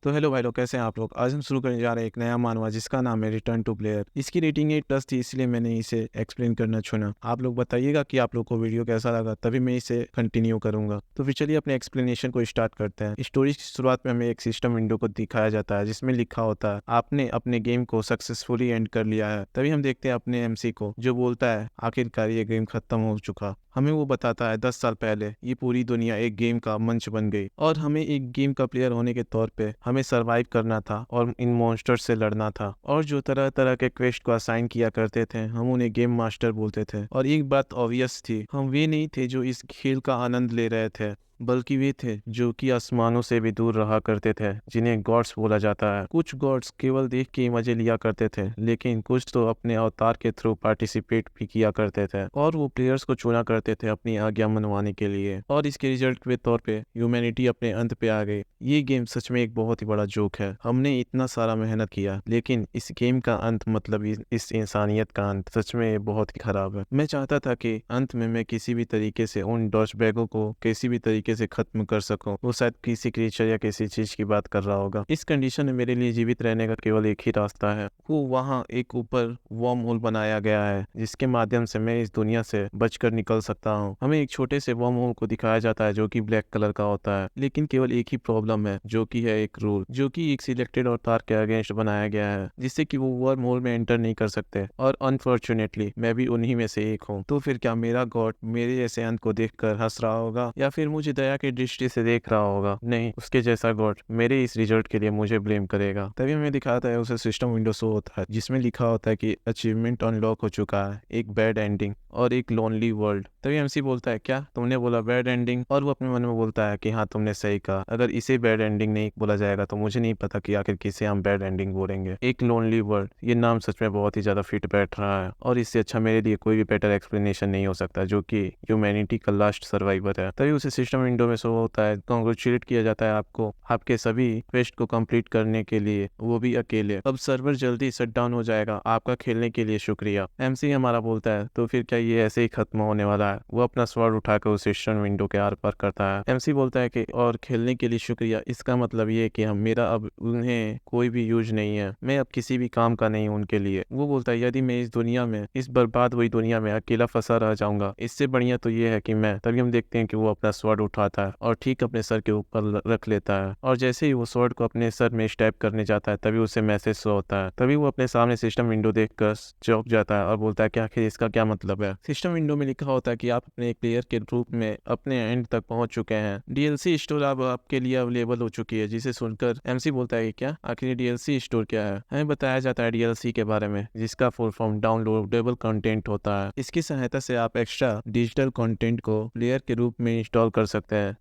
तो हेलो भाई लोग, कैसे हैं आप लोग। आज हम शुरू करने जा रहे हैं एक नया मानवा जिसका नाम है रिटर्न टू प्लेयर। इसकी रेटिंग 8+ थी, इसलिए मैंने इसे एक्सप्लेन करना चुना। आप लोग बताइएगा कि आप लोग को वीडियो कैसा लगा, तभी मैं इसे कंटिन्यू करूंगा। तो फिर चलिए अपने एक्सप्लेनेशन को स्टार्ट करते हैं। स्टोरी की शुरुआत में हमें एक सिस्टम विंडो को दिखाया जाता है जिसमें लिखा होता है आपने अपने गेम को सक्सेसफुली एंड कर लिया है। तभी हम देखते हैं अपने एमसी को जो बोलता है आखिरकार ये गेम खत्म हो चुका। हमें वो बताता है 10 साल पहले ये पूरी दुनिया एक गेम का मंच बन गई और हमें एक गेम का प्लेयर होने के तौर पे हमें सरवाइव करना था और इन मॉन्स्टर्स से लड़ना था। और जो तरह तरह के क्वेस्ट को असाइन किया करते थे हम उन्हें गेम मास्टर बोलते थे। और एक बात ऑब्वियस थी, हम वे नहीं थे जो इस खेल का आनंद ले रहे थे, बल्कि वे थे जो कि आसमानों से भी दूर रहा करते थे, जिन्हें गॉड्स बोला जाता है। कुछ गॉड्स केवल देख के ही मजे लिया करते थे, लेकिन कुछ तो अपने अवतार के थ्रू पार्टिसिपेट भी किया करते थे और वो प्लेयर्स को चुना करते थे अपनी आज्ञा मनवाने के लिए। और इसके रिजल्ट के तौर पे ह्यूमैनिटी अपने अंत पे आ गई। ये गेम सच में एक बहुत ही बड़ा जोक है। हमने इतना सारा मेहनत किया, लेकिन इस गेम का अंत मतलब इस इंसानियत का अंत सच में बहुत ही खराब है। मैं चाहता था कि अंत में मैं किसी भी तरीके से उन डॉचबैगों को किसी भी तरीके से खत्म कर सकूं। वो शायद किसी क्रिएचर या किसी चीज की बात कर रहा होगा। इस कंडीशन में मेरे लिए जीवित रहने का केवल एक ही रास्ता है। वो वहाँ एक ऊपर वर्म होल बनाया गया है जिसके माध्यम से मैं इस दुनिया से बचकर निकल सकता हूँ। हमें एक छोटे से वर्म होल को दिखाया जाता है जो कि ब्लैक कलर का होता है, लेकिन केवल एक ही प्रॉब्लम है जो कि है एक रूल जो कि एक सिलेक्टेड अवतार के अगेंस्ट बनाया गया है, जिससे कि वो वर्म होल में एंटर नहीं कर सकते। और अनफॉर्चुनेटली मैं भी उन्हीं में से एक हूँ। तो फिर क्या मेरा गॉड मेरे जैसे अंत को देखकर हंस रहा होगा या फिर मुझे दया की दृष्टि से देख रहा होगा? नहीं, उसके जैसा गॉड मेरे इस रिजल्ट के लिए मुझे ब्लेम करेगा। तभी हमें दिखाता है उसे सिस्टम विंडो शो होता है जिसमें लिखा होता है कि अचीवमेंट अनलॉक हो चुका है, एक बैड एंडिंग और एक लोनली वर्ल्ड। तभी एमसी बोलता है क्या तुमने बोला बैड एंडिंग? और वो अपने मन में बोलता है कि हाँ तुमने सही कहा, अगर इसे बैड एंडिंग नहीं बोला जाएगा तो मुझे नहीं पता कि आखिर किसे हम बैड एंडिंग बोलेंगे। एक लोनली वर्ल्ड, ये नाम सच में बहुत ही ज्यादा फिट बैठ रहा है और इससे अच्छा मेरे लिए कोई भी बेटर एक्सप्लेनेशन नहीं हो सकता, जो कि ह्यूमैनिटी का लास्ट सर्वाइवर है। तभी उसे सिस्टम विंडो में शो होता है, कॉन्ग्रेचुलेट किया जाता है आपको आपके सभी क्वेस्ट को कंप्लीट करने के लिए, वो भी अकेले। अब सर्वर जल्दी शट डाउन हो जाएगा, आपका खेलने के लिए शुक्रिया। एमसी हमारा बोलता है तो फिर क्या ये ऐसे ही खत्म होने वाला है? वो अपना स्वॉर्ड उठाकर उस सिस्टम विंडो के आर पार करता है। एमसी बोलता है कि और खेलने के लिए शुक्रिया, इसका मतलब ये है कि हम मेरा अब उन्हें कोई भी यूज नहीं है, मैं अब किसी भी काम का नहीं हूं उनके लिए। वो बोलता है यदि मैं इस दुनिया में, इस बर्बाद हुई दुनिया में अकेला फंसा रह जाऊंगा, इससे बढ़िया तो ये है कि मैं। तभी हम देखते हैं कि वो अपना स्वॉर्ड उठाता है और ठीक अपने सर के ऊपर रख लेता है, और जैसे ही वो स्वॉर्ड को अपने सर में स्टैब करने जाता है तभी उसे मैसेज शो होता है। तभी वो अपने सामने सिस्टम विंडो देखकर चौंक जाता है और बोलता है कि आखिर इसका क्या मतलब है। सिस्टम विंडो में लिखा होता है कि आप अपने एक प्लेयर के रूप में अपने एंड तक पहुंच चुके हैं। डीएलसी स्टोर अब आपके लिए अवेलेबल हो चुकी है। जिसे सुनकर एमसी बोलता है कि क्या आखिर डीएलसी स्टोर क्या है? हमें बताया जाता है डीएलसी के बारे में, जिसका फुल फॉर्म डाउनलोडेबल कंटेंट होता है। इसकी सहायता से आप एक्स्ट्रा डिजिटल कंटेंट को प्लेयर के रूप में इंस्टॉल कर सकते हैं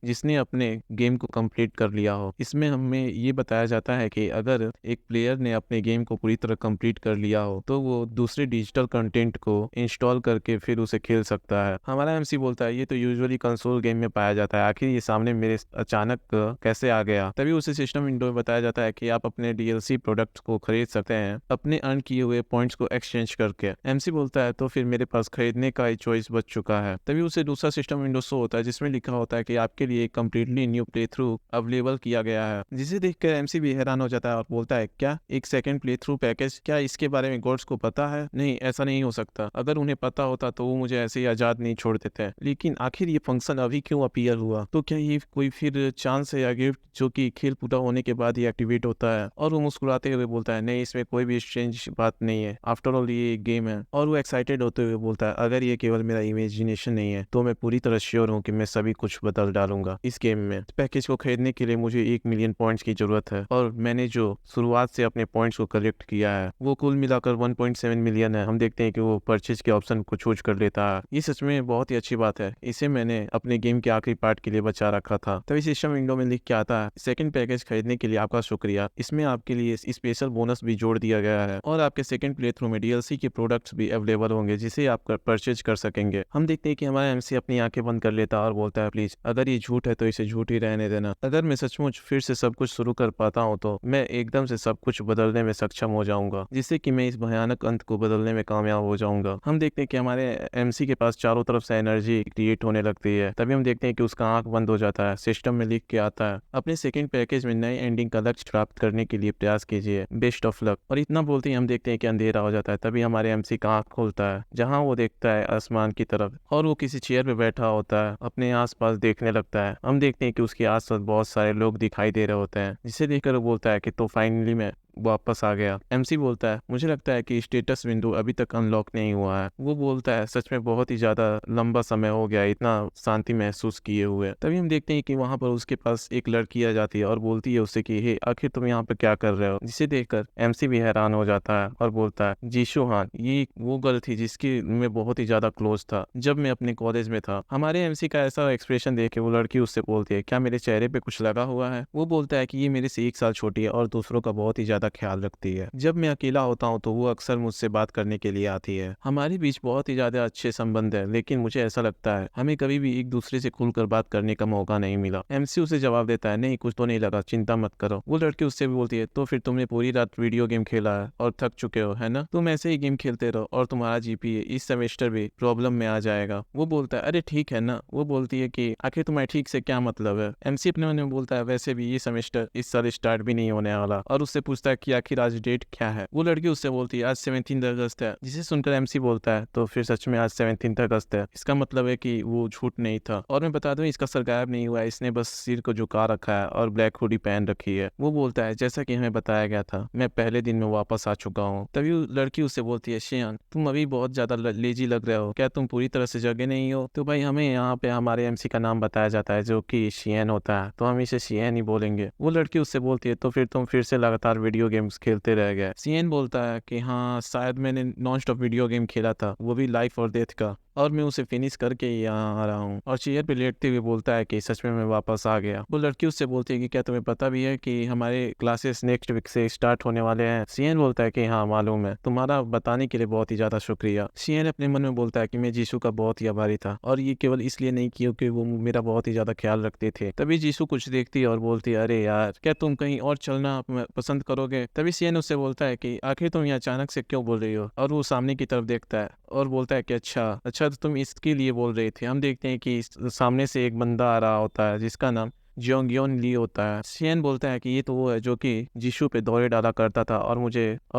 जिसने अपने गेम को कंप्लीट कर लिया हो। इसमें हमें ये बताया जाता है कि अगर एक प्लेयर ने अपने गेम को पूरी तरह कंप्लीट कर लिया हो तो वो दूसरे डिजिटल कंटेंट को इंस्टॉल करके फिर उसे खेल सकता है। हमारा एमसी बोलता है ये तो यूजुअली कंसोल गेम में पाया जाता है, आखिर ये सामने मेरे अचानक कैसे आ गया? तभी उसे सिस्टम विंडो में बताया जाता है कि आप अपने डीएलसी प्रोडक्ट्स को खरीद सकते हैं अपने अर्न किए हुए पॉइंट्स को एक्सचेंज करके। एमसी बोलता है तो फिर मेरे पास खरीदने का चॉइस बच चुका है। तभी उसे दूसरा सिस्टम विंडो शो होता है जिसमें लिखा होता है कि आपके लिए एक completely new play through available किया गया है, जिसे देखकर एमसी भी हैरान हो जाता है और बोलता है क्या एक सेकंड प्ले थ्रू पैकेज? क्या इसके बारे में गॉड्स को पता है? नहीं, ऐसा नहीं हो सकता। अगर उन्हें पता होता तो वो मुझे ऐसे ही आजाद नहीं छोड़ देते। लेकिन आखिर ये फंक्शन अभी क्यों अपीयर हुआ? तो क्या ये कोई फिर चांस है या गिफ्ट जो कि खेल पूरा होने के बाद ही एक्टिवेट होता है? और वो मुस्कुराते हुए बोलता है नहीं, इसमें कोई भी स्ट्रेंज बात नहीं है, आफ्टर ऑल ये एक गेम है। और वो एक्साइटेड होते हुए बोलता है अगर ये केवल मेरा इमेजिनेशन नहीं है तो मैं पूरी तरह श्योर हूँ कि मैं सभी कुछ बदल डालूंगा इस गेम में। इस पैकेज को खरीदने के लिए मुझे 1 मिलियन पॉइंट्स की जरूरत है और मैंने जो शुरुआत से अपने पॉइंट्स को कलेक्ट किया है वो कुल मिलाकर 1.7 मिलियन है। हम देखते हैं कि वो परचेज के ऑप्शन को चूज कर लेता है। ये सच में बहुत ही अच्छी बात है, इसे मैंने अपने गेम के आखिरी पार्ट के लिए बचा रखा था। तभी सिस्टम विंडो में लिख के आता है सेकंड पैकेज खरीदने के लिए आपका शुक्रिया, इसमें आपके लिए स्पेशल बोनस भी जोड़ दिया गया है और आपके सेकंड प्ले थ्रू में डीएलसी के प्रोडक्ट्स भी अवेलेबल होंगे जिसे आप परचेज कर सकेंगे। हम देखते हैं कि हमारा एमसी अपनी आंखें बंद कर लेता है और बोलता है प्लीज अगर ये झूठ है तो इसे झूठ ही रहने देना। अगर मैं सचमुच फिर से सब कुछ शुरू कर पाता हूँ तो मैं एकदम से सब कुछ बदलने में सक्षम हो जाऊंगा, जिससे कि मैं इस भयानक अंत को बदलने में कामयाब हो जाऊंगा। हम देखते हैं कि हमारे एमसी के पास चारों तरफ से एनर्जी क्रिएट होने लगती है। तभी हम देखते हैं कि उसका आंख बंद हो जाता है। सिस्टम में लिख के आता है अपने सेकंड पैकेज में नए एंडिंग का लक्ष्य प्राप्त करने के लिए प्रयास कीजिए, बेस्ट ऑफ लक। और इतना बोलते ही हम देखते हैं कि अंधेरा हो जाता है। तभी हमारे एमसी का आंख खुलता है, जहाँ वो देखता है आसमान की तरफ और वो किसी चेयर पे बैठा होता है, अपने आसपास देखने लगता है। हम देखते हैं कि उसके आसपास बहुत सारे लोग दिखाई दे रहे होते हैं, जिसे देखकर वो बोलता है कि तो फाइनली मैं वापस आ गया। एमसी बोलता है मुझे लगता है कि स्टेटस विंडो अभी तक अनलॉक नहीं हुआ है। वो बोलता है सच में बहुत ही ज्यादा लंबा समय हो गया इतना शांति महसूस किए हुए। तभी हम देखते हैं कि वहां पर उसके पास एक लड़की आ जाती है और बोलती है उससे कि हे आखिर तुम यहाँ पे क्या कर रहे हो, जिसे देखकर एमसी भी हैरान हो जाता है और बोलता है जीशु हान, ये वो गर्ल थी जिसकी मैं बहुत ही ज्यादा क्लोज था जब मैं अपने कॉलेज में था। हमारे एमसी का ऐसा एक्सप्रेशन देख के वो लड़की उससे बोलती है क्या मेरे चेहरे पे कुछ लगा हुआ है। वो बोलता है कि ये मेरे से 1 साल छोटी है और दूसरों का बहुत ही ज्यादा ख्याल रखती है। जब मैं अकेला होता हूँ तो वो अक्सर मुझसे बात करने के लिए आती है। हमारे बीच बहुत ही ज्यादा अच्छे संबंध है, लेकिन मुझे ऐसा लगता है हमें कभी भी एक दूसरे से खुलकर बात करने का मौका नहीं मिला। एमसी उसे जवाब देता है नहीं कुछ तो नहीं लगा, चिंता मत करो। वो लड़की उससे भी बोलती है तो फिर तुमने पूरी रात वीडियो गेम खेला है और थक चुके हो है ना, तुम ऐसे ही गेम खेलते रहो और तुम्हारा जीपीए इस सेमेस्टर भी प्रॉब्लम में आ जाएगा। वो बोलता है अरे ठीक है ना। वो बोलती है कि आखिर तुम्हारे ठीक से क्या मतलब है। एमसी अपने मन में बोलता है वैसे भी ये सेमेस्टर इस साल स्टार्ट भी नहीं होने वाला, और उससे पूछता है कि आखिर आज डेट क्या है। वो लड़की उससे बोलती है आज 17 अगस्त है, जिसे सुनकर एमसी बोलता है तो फिर सच में आज 17 अगस्त है। इसका मतलब है कि वो झूठ नहीं था। और मैं बता दूं इसका सर गायब नहीं हुआ है, इसने बस सिर को झुका रखा है और ब्लैक हुडी पहन रखी है। वो बोलता है जैसा कि हमें बताया गया था मैं पहले दिन में वापस आ चुका हूँ। तभी वो लड़की उससे बोलती है शियान तुम अभी बहुत ज्यादा लेजी लग रहे हो, क्या तुम पूरी तरह से जगे नहीं हो। तो भाई हमें यहाँ पे हमारे एमसी का नाम बताया जाता है जो कि शियन होता है, तो हम इसे शियन ही बोलेंगे। वो लड़की उससे बोलती है तो फिर तुम फिर से लगातार वीडियो गेम्स खेलते रह गए। शियन बोलता है कि हाँ शायद मैंने नॉन स्टॉप वीडियो गेम खेला था, वो भी लाइफ और डेथ का, और मैं उसे फिनिश करके ही यहाँ आ रहा हूँ। और चेयर पे लेटते हुए बोलता है कि सच में मैं वापस आ गया। वो लड़की उससे बोलती है कि क्या तुम्हें पता भी है कि हमारे क्लासेस नेक्स्ट वीक से स्टार्ट होने वाले हैं। सीएन बोलता है कि हाँ मालूम है, तुम्हारा बताने के लिए बहुत ही ज्यादा शुक्रिया। सीएन अपने मन में बोलता है कि मैं जीशु का बहुत ही आभारी था, और ये केवल इसलिए नहीं क्योंकि वो मेरा बहुत ही ज्यादा ख्याल रखते थे। तभी जीशु कुछ देखती है और बोलती है अरे यार क्या तुम कहीं और चलना पसंद करोगे। तभी सीएन उससे बोलता है कि आखिर तुम ये अचानक से क्यों बोल रही हो, और वो सामने की तरफ देखता है और बोलता है कि अच्छा तो तुम इसके लिए बोल रहे थे। हम देखते हैं कि सामने से एक बंदा आ रहा होता है जिसका नाम जियोंगयोन ली होता है। शियन बोलता है कि ये तो वो है जो कि जीशु पे दौरे डाला करता था और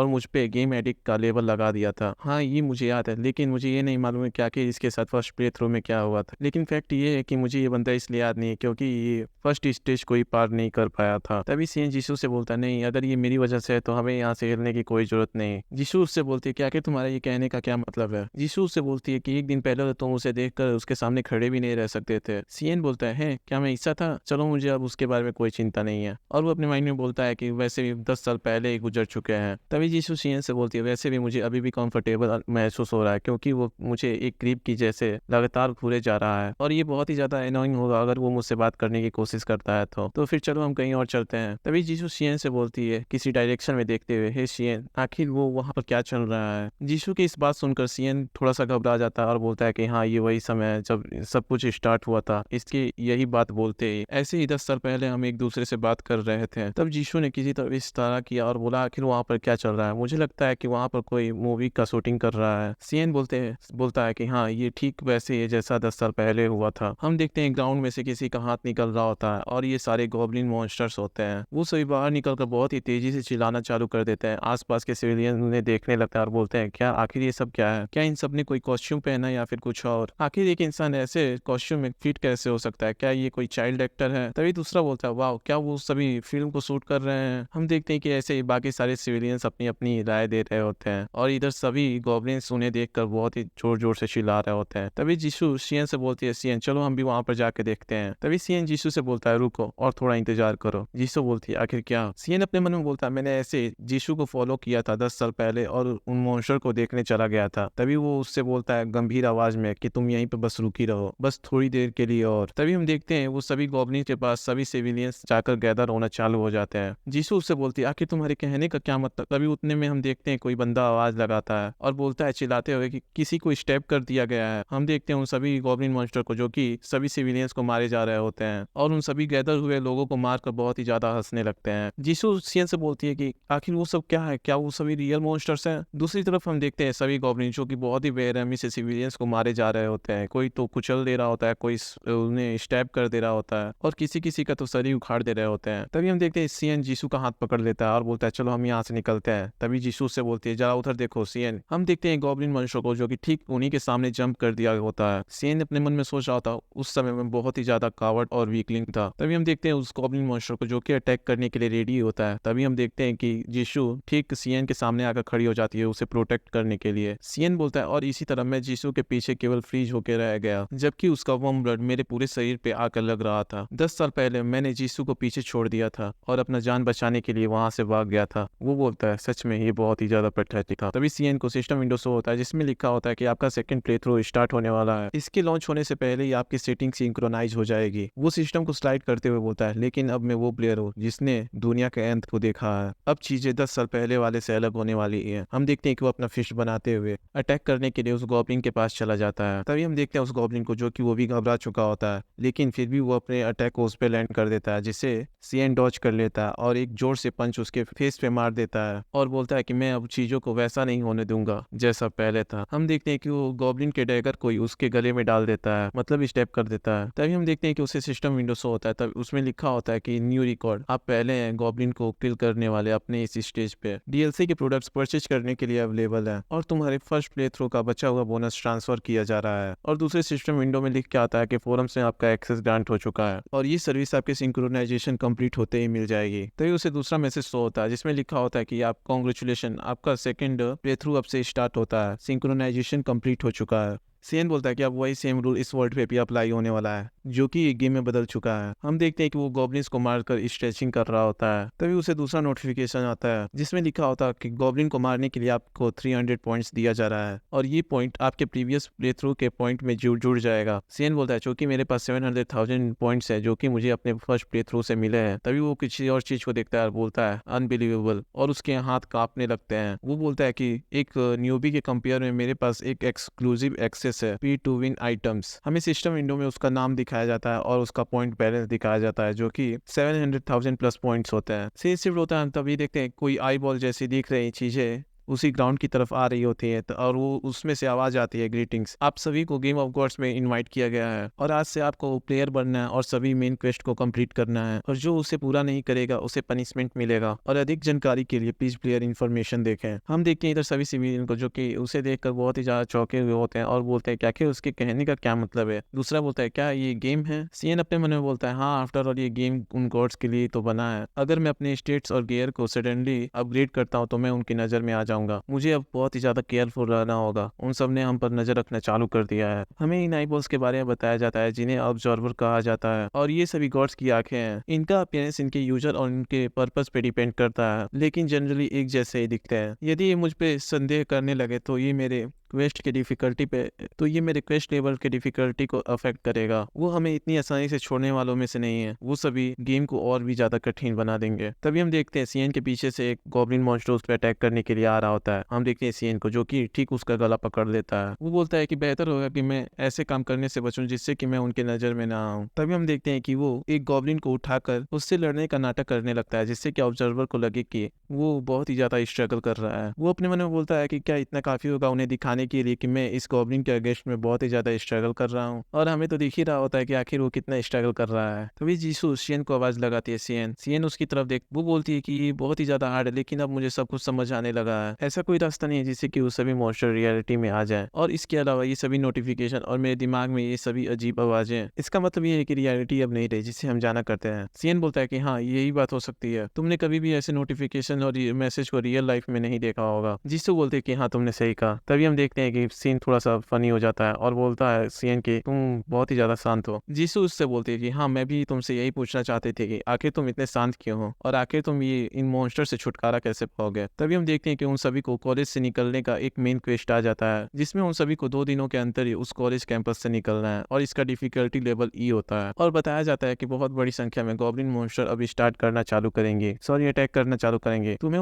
मुझ पे गेम एडिक्ट का लेबल लगा दिया था। हाँ ये मुझे याद है, लेकिन मुझे ये नहीं मालूम है कि आखिर इसके साथ फर्स्ट प्ले थ्रू में क्या हुआ था। लेकिन फैक्ट ये है कि मुझे ये बंदा इसलिए याद नहीं है क्योंकि ये फर्स्ट स्टेज को ही पार नहीं कर पाया था। तभी शियन जीशु से बोलता है नहीं अगर ये मेरी वजह से है तो हमें यहाँ से हिलने की कोई जरूरत नहीं। जीशु उससे बोलती है कि आखिर तुम्हारा ये कहने का क्या मतलब है। जीशु उससे बोलती है कि एक दिन पहले तो तुम उसे देखकर उसके सामने खड़े भी नहीं रह सकते थे। शियन बोलता है क्या मैं ऐसा था, चलो मुझे अब उसके बारे में कोई चिंता नहीं है। और वो अपने माइंड में बोलता है कि वैसे भी 10 साल पहले ही गुजर चुके हैं। तभी जीशु शियन से बोलती है वैसे भी मुझे अभी भी कंफर्टेबल महसूस हो रहा है क्योंकि वो मुझे एक क्रीप की जैसे लगातार घूरे जा रहा है, और ये बहुत ही ज्यादा एनोइंग होगा अगर वो मुझसे बात करने की कोशिश करता है तो फिर चलो हम कहीं और चलते हैं। तभी जीशु शियन से बोलती है किसी डायरेक्शन में देखते हुए हे शियन आखिर वो वहाँ पर क्या चल रहा है। जीशु की इस बात सुनकर शियन थोड़ा सा घबरा जाता है और बोलता है कि हाँ ये वही समय है जब सब कुछ स्टार्ट हुआ था। इसकी यही बात बोलते ही ऐसे ही 10 साल पहले हम एक दूसरे से बात कर रहे थे। तब जीशु ने किसी तरह इशारा किया और बोला आखिर वहाँ पर क्या चल रहा है, मुझे लगता है कि वहाँ पर कोई मूवी का शूटिंग कर रहा है। सीएन बोलता है कि हाँ ये ठीक वैसे ही जैसा 10 साल पहले हुआ था। हम देखते हैं ग्राउंड में से किसी का हाथ निकल रहा होता है और ये सारे गॉब्लिन मॉन्स्टर्स होते हैं। वो सभी बाहर निकलकर बहुत ही तेजी से चिल्लाना चालू कर देते हैं। आसपास के सिविलियन उन्हें देखने लगता है और बोलते हैं क्या आखिर ये सब क्या है, क्या इन सब ने कोई कॉस्ट्यूम पहना या फिर कुछ और, आखिर एक इंसान ऐसे कॉस्ट्यूम में फिट कैसे हो सकता है, क्या ये कोई चाइल्ड एक्टर है। तभी दूसरा बोलता है वाह क्या वो सभी फिल्म को शूट कर रहे हैं। हम देखते हैं कि ऐसे ही बाकी सारे सिविलियंस अपनी अपनी राय दे रहे होते हैं और इधर सभी गॉब्लिन्स उन्हें देखकर बहुत ही जोर जोर से चिल्ला रहे होते हैं। तभी जीशु शियन से बोलती है शियन चलो हम भी वहां पर जाके देखते हैं। तभी शियन जीशु से बोलता है रुको और थोड़ा इंतजार करो। जीशु बोलती है आखिर क्या। शियन अपने मन में बोलता है मैंने ऐसे जीशु को फॉलो किया था 10 साल पहले और उन मॉन्स्टर को देखने चला गया था। तभी वो उससे बोलता है गंभीर आवाज में कि तुम यहीं पे बस रुकी रहो, बस थोड़ी देर के लिए और। तभी हम देखते हैं वो सभी गॉब्लिन के पास सभी सिविलियंस जाकर गैदर होना चालू हो जाते हैं। जीसू उससे बोलती है आखिर तुम्हारे कहने का क्या मतलब। तभी उतने में हम देखते हैं कोई बंदा आवाज लगाता है और बोलता है चिल्लाते हुए कि किसी को स्टेप कर दिया गया है। हम देखते हैं उन सभी गॉब्लिन मॉन्स्टर को जो कि सभी सिविलियंस को मारे जा रहे होते हैं और उन सभी गैदर हुए लोगों को मारकर बहुत ही ज्यादा हंसने लगते हैं। जीसू सियन से बोलती है कि आखिर वो सब क्या है, क्या वो सभी रियल मॉन्स्टर्स हैं। दूसरी तरफ हम देखते हैं सभी गॉब्लिन जो कि बहुत ही बेरहमी से सिविलियंस को मारे जा रहे होते हैं। कोई तो कुचल दे रहा होता है, कोई उन्हें स्टैब कर दे रहा होता है और किसी किसी का तो शरीर उखाड़ दे रहे होते हैं। तभी हम देखते हैं सियन जीसू का हाथ पकड़ लेता है और बोलता है चलो हम यहाँ से निकलते हैं। तभी जीसू से बोलती है जरा उधर देखो सियन। हम देखते हैं गॉब्लिन मनुष्य को जो कि ठीक उन्हीं के सामने जंप कर दिया होता है। सियन अपने मन में सोच रहा था उस समय में बहुत ही ज्यादा कावर्ड और वीकलिंग था। तभी हम देखते हैं उस गॉब्लिन मॉन्स्टर को जो कि अटैक करने के लिए रेडी होता है। तभी हम देखते हैं कि जीसू ठीक सियन के सामने आकर खड़ी हो जाती है उसे प्रोटेक्ट करने के लिए। सियन बोलता है और इसी तरह मैं जीसू के पीछे केवल फ्रीज होकर रह गया जबकि उसका वार्म ब्लड मेरे पूरे शरीर पे आकर लग रहा था। 10 साल पहले मैंने जीसू को पीछे छोड़ दिया था और अपना जान बचाने के लिए वहां से भाग गया था। वो बोलता है सच में ये बहुत ही ज्यादा पैथेटिक था। तभी सियन को सिस्टम विंडो शो होता है जिसमें लिखा होता है कि आपका सेकंड प्ले थ्रू स्टार्ट होने वाला है। इसके लॉन्च होने से पहले ही आपकी सेटिंग सिंक्रोनाइज हो जाएगी। वो सिस्टम को स्लाइड करते हुए बोलता है लेकिन अब मैं वो प्लेयर हूँ जिसने दुनिया के अंत को देखा है। अब चीजें 10 साल पहले वाले से अलग होने वाली है। हम देखते हैं कि वो अपना फिस्ट बनाते हुए अटैक करने के लिए उस गॉब्लिन के पास चला जाता है। तभी हम देखते हैं उस गॉब्लिन को जो कि वो भी घबरा चुका होता है लेकिन फिर भी वो अपने अटैक को उस पे लैंड कर देता है जिसे सियन डॉज कर लेता है और एक जोर से पंच उसके फेस पे मार देता है और बोलता है कि मैं अब चीजों को वैसा नहीं होने दूंगा जैसा पहले था। हम देखते हैं कि वो गॉब्लिन के डैगर कोई उसके गले में डाल देता है, मतलब स्टेप कर देता है। तभी हम देखते हैं कि उसे सिस्टम विंडो शो होता है। तब उसमें लिखा होता है कि न्यू रिकॉर्ड, आप पहले हैं गॉब्लिन को किल करने वाले अपने इस स्टेज पे। डीएलसी के प्रोडक्ट्स परचेज करने के लिए अवेलेबल है और तुम्हारे फर्स्ट प्ले थ्रू का बचा हुआ बोनस ट्रांसफर किया जा रहा है। और दूसरे सिस्टम विंडो में लिख के आता है कि फोरम्स में आपका एक्सेस ग्रांट हो चुका है और ये सर्विस आपके सिंक्रोनाइजेशन कंप्लीट होते ही मिल जाएगी। तभी उसे दूसरा मैसेज शो होता है जिसमें लिखा होता है कि आप कांग्रेचुलेशन, आपका सेकंड प्ले थ्रू अब से स्टार्ट होता है, सिंक्रोनाइजेशन कंप्लीट हो चुका है। सियन बोलता है कि अब वही सेम रूल इस वर्ल्ड पे भी अप्लाई होने वाला है जो कि एक गेम में बदल चुका है। हम देखते हैं कि वो गॉब्लिन्स को मारकर स्ट्रेचिंग कर रहा होता है। तभी उसे दूसरा नोटिफिकेशन आता है जिसमें लिखा होता है कि गॉब्लिन को मारने के लिए आपको 300 पॉइंट्स दिया जा रहा है और ये पॉइंट आपके प्रीवियस प्ले थ्रू के पॉइंट में जुड़ जाएगा। सियन बोलता है चूंकि मेरे पास 700,000 पॉइंट्स है जो कि मुझे अपने फर्स्ट प्ले थ्रू से मिले हैं। तभी वो किसी और चीज को देखता है और बोलता है अनबिलीवेबल और उसके हाथ कांपने लगते हैं। वो बोलता है कि एक न्यूबी के कंपेयर में मेरे पास एक एक्सक्लूसिव एक्सेस है पी टू विन आइटम्स। हमें सिस्टम विंडो में उसका नाम दिखाया जाता है और उसका पॉइंट बैलेंस दिखाया जाता है जो कि 700,000 प्लस पॉइंट्स होते हैं। सिर्फ होता है हम तभी देखते हैं कोई आई बॉल जैसी दिख रही चीजें उसी ग्राउंड की तरफ आ रही होती है और वो उसमें से आवाज आती है ग्रीटिंग्स, आप सभी को गेम ऑफ गॉड्स में इनवाइट किया गया है और आज से आपको प्लेयर बनना है और सभी मेन क्वेस्ट को कंप्लीट करना है और जो उसे पूरा नहीं करेगा उसे पनिशमेंट मिलेगा। और अधिक जानकारी के लिए प्लीज प्लेयर इन्फॉर्मेशन देखें। हम देखते हैं इधर सभी सिविलियन को जो कि उसे देखकर बहुत ही ज्यादा चौंके हुए होते हैं और बोलते हैं क्या कि उसके कहने का क्या मतलब है। दूसरा बोलता है क्या ये गेम है। सीएन अपने मन में बोलता है हाँ, आफ्टर ऑल ये गेम उन गॉड्स के लिए तो बना है। अगर मैं अपने स्टेट्स और गियर को सडनली अपग्रेड करता हूँ तो मैं उनकी नजर में आ जाऊंगा। मुझे अब बहुत ही ज्यादा केयरफुल रहना होगा। उन सब ने हम पर नजर रखना चालू कर दिया है। हमें इन आईबॉल्स के बारे में बताया जाता है जिन्हें ऑब्जर्वर कहा जाता है और ये सभी गॉड्स की आंखें हैं। इनका अपीयरेंस इनके यूजर और इनके पर्पस पे डिपेंड करता है लेकिन जनरली एक जैसे ही दिखते हैं। यदि ये मुझ पे संदेह करने लगे तो ये मेरे क्वेस्ट लेवल के डिफिकल्टी को अफेक्ट करेगा। वो हमें इतनी आसानी से छोड़ने वालों में से नहीं है, वो सभी गेम को और भी ज्यादा कठिन बना देंगे। तभी हम देखते हैं सीएन के पीछे से एक गॉब्लिन मॉन्स्टर उस पर अटैक करने के लिए आ रहा होता है। हम देखते हैं सीएन को जो कि ठीक उसका गला पकड़ लेता है। वो बोलता है कि बेहतर होगा कि मैं ऐसे काम करने से बचूं जिससे कि मैं उनके नजर में ना आऊं। तभी हम देखते हैं कि वो एक गॉब्लिन को उठाकर उससे लड़ने का नाटक करने लगता है जिससे कि ऑब्जर्वर को लगे कि वो बहुत ही ज्यादा स्ट्रगल कर रहा है। वो अपने मन में बोलता है कि क्या इतना काफी होगा उन्हें दिखाने के लिए कि मैं इस गॉब्लिन के अगेंस्ट में बहुत ही ज्यादा स्ट्रगल कर रहा हूँ। और हमें तो दिख ही रहा होता है कि आखिर वो कितना स्ट्रगल कर रहा है। तभी जीसू सीएन को आवाज लगाती है सीएन उसकी तरफ देख। वो बोलती है कि ये बहुत ही ज्यादा हार्ड है लेकिन अब मुझे सब कुछ समझ आने लगा है। ऐसा कोई रास्ता नहीं है जिससे कि वो सभी मॉन्स्टर रियलिटी में आ जाए। और इसके अलावा ये सभी नोटिफिकेशन और मेरे दिमाग में ये सभी अजीब आवाजें, इसका मतलब ये है कि रियलिटी अब नहीं रही जिसे हम जाना करते हैं। सीएन बोलता है कि हाँ, यही बात हो सकती है। तुमने कभी भी ऐसे नोटिफिकेशन और मैसेज को रियल लाइफ में नहीं देखा होगा। जीसू बोलते हैं कि हाँ, तुमने सही कहा। तभी हम देखते देखते हैं कि सीन थोड़ा सा फनी हो जाता है और बोलता है सीएन कि तुम बहुत ही ज्यादा शांत हो। जीसू उससे बोलती है कि हाँ, मैं भी तुमसे यही पूछना चाहते थे कि आखिर तुम इतने शांत क्यों हो और आखिर तुम ये इन मॉन्स्टर से छुटकारा कैसे पाओगे। तभी हम देखते हैं कि उन सभी को कॉलेज से निकलने का एक मेन क्वेस्ट आ जाता है, जिसमें उन सभी को 2 दिनों के अंदर ही उस कॉलेज कैंपस से निकलना है और इसका डिफिकल्टी लेवल ई होता है। और बताया जाता है कि बहुत बड़ी संख्या में गॉब्लिन मॉन्स्टर अभी स्टार्ट करना चालू करेंगे, सॉरी अटैक करना चालू करेंगे। तुम्हें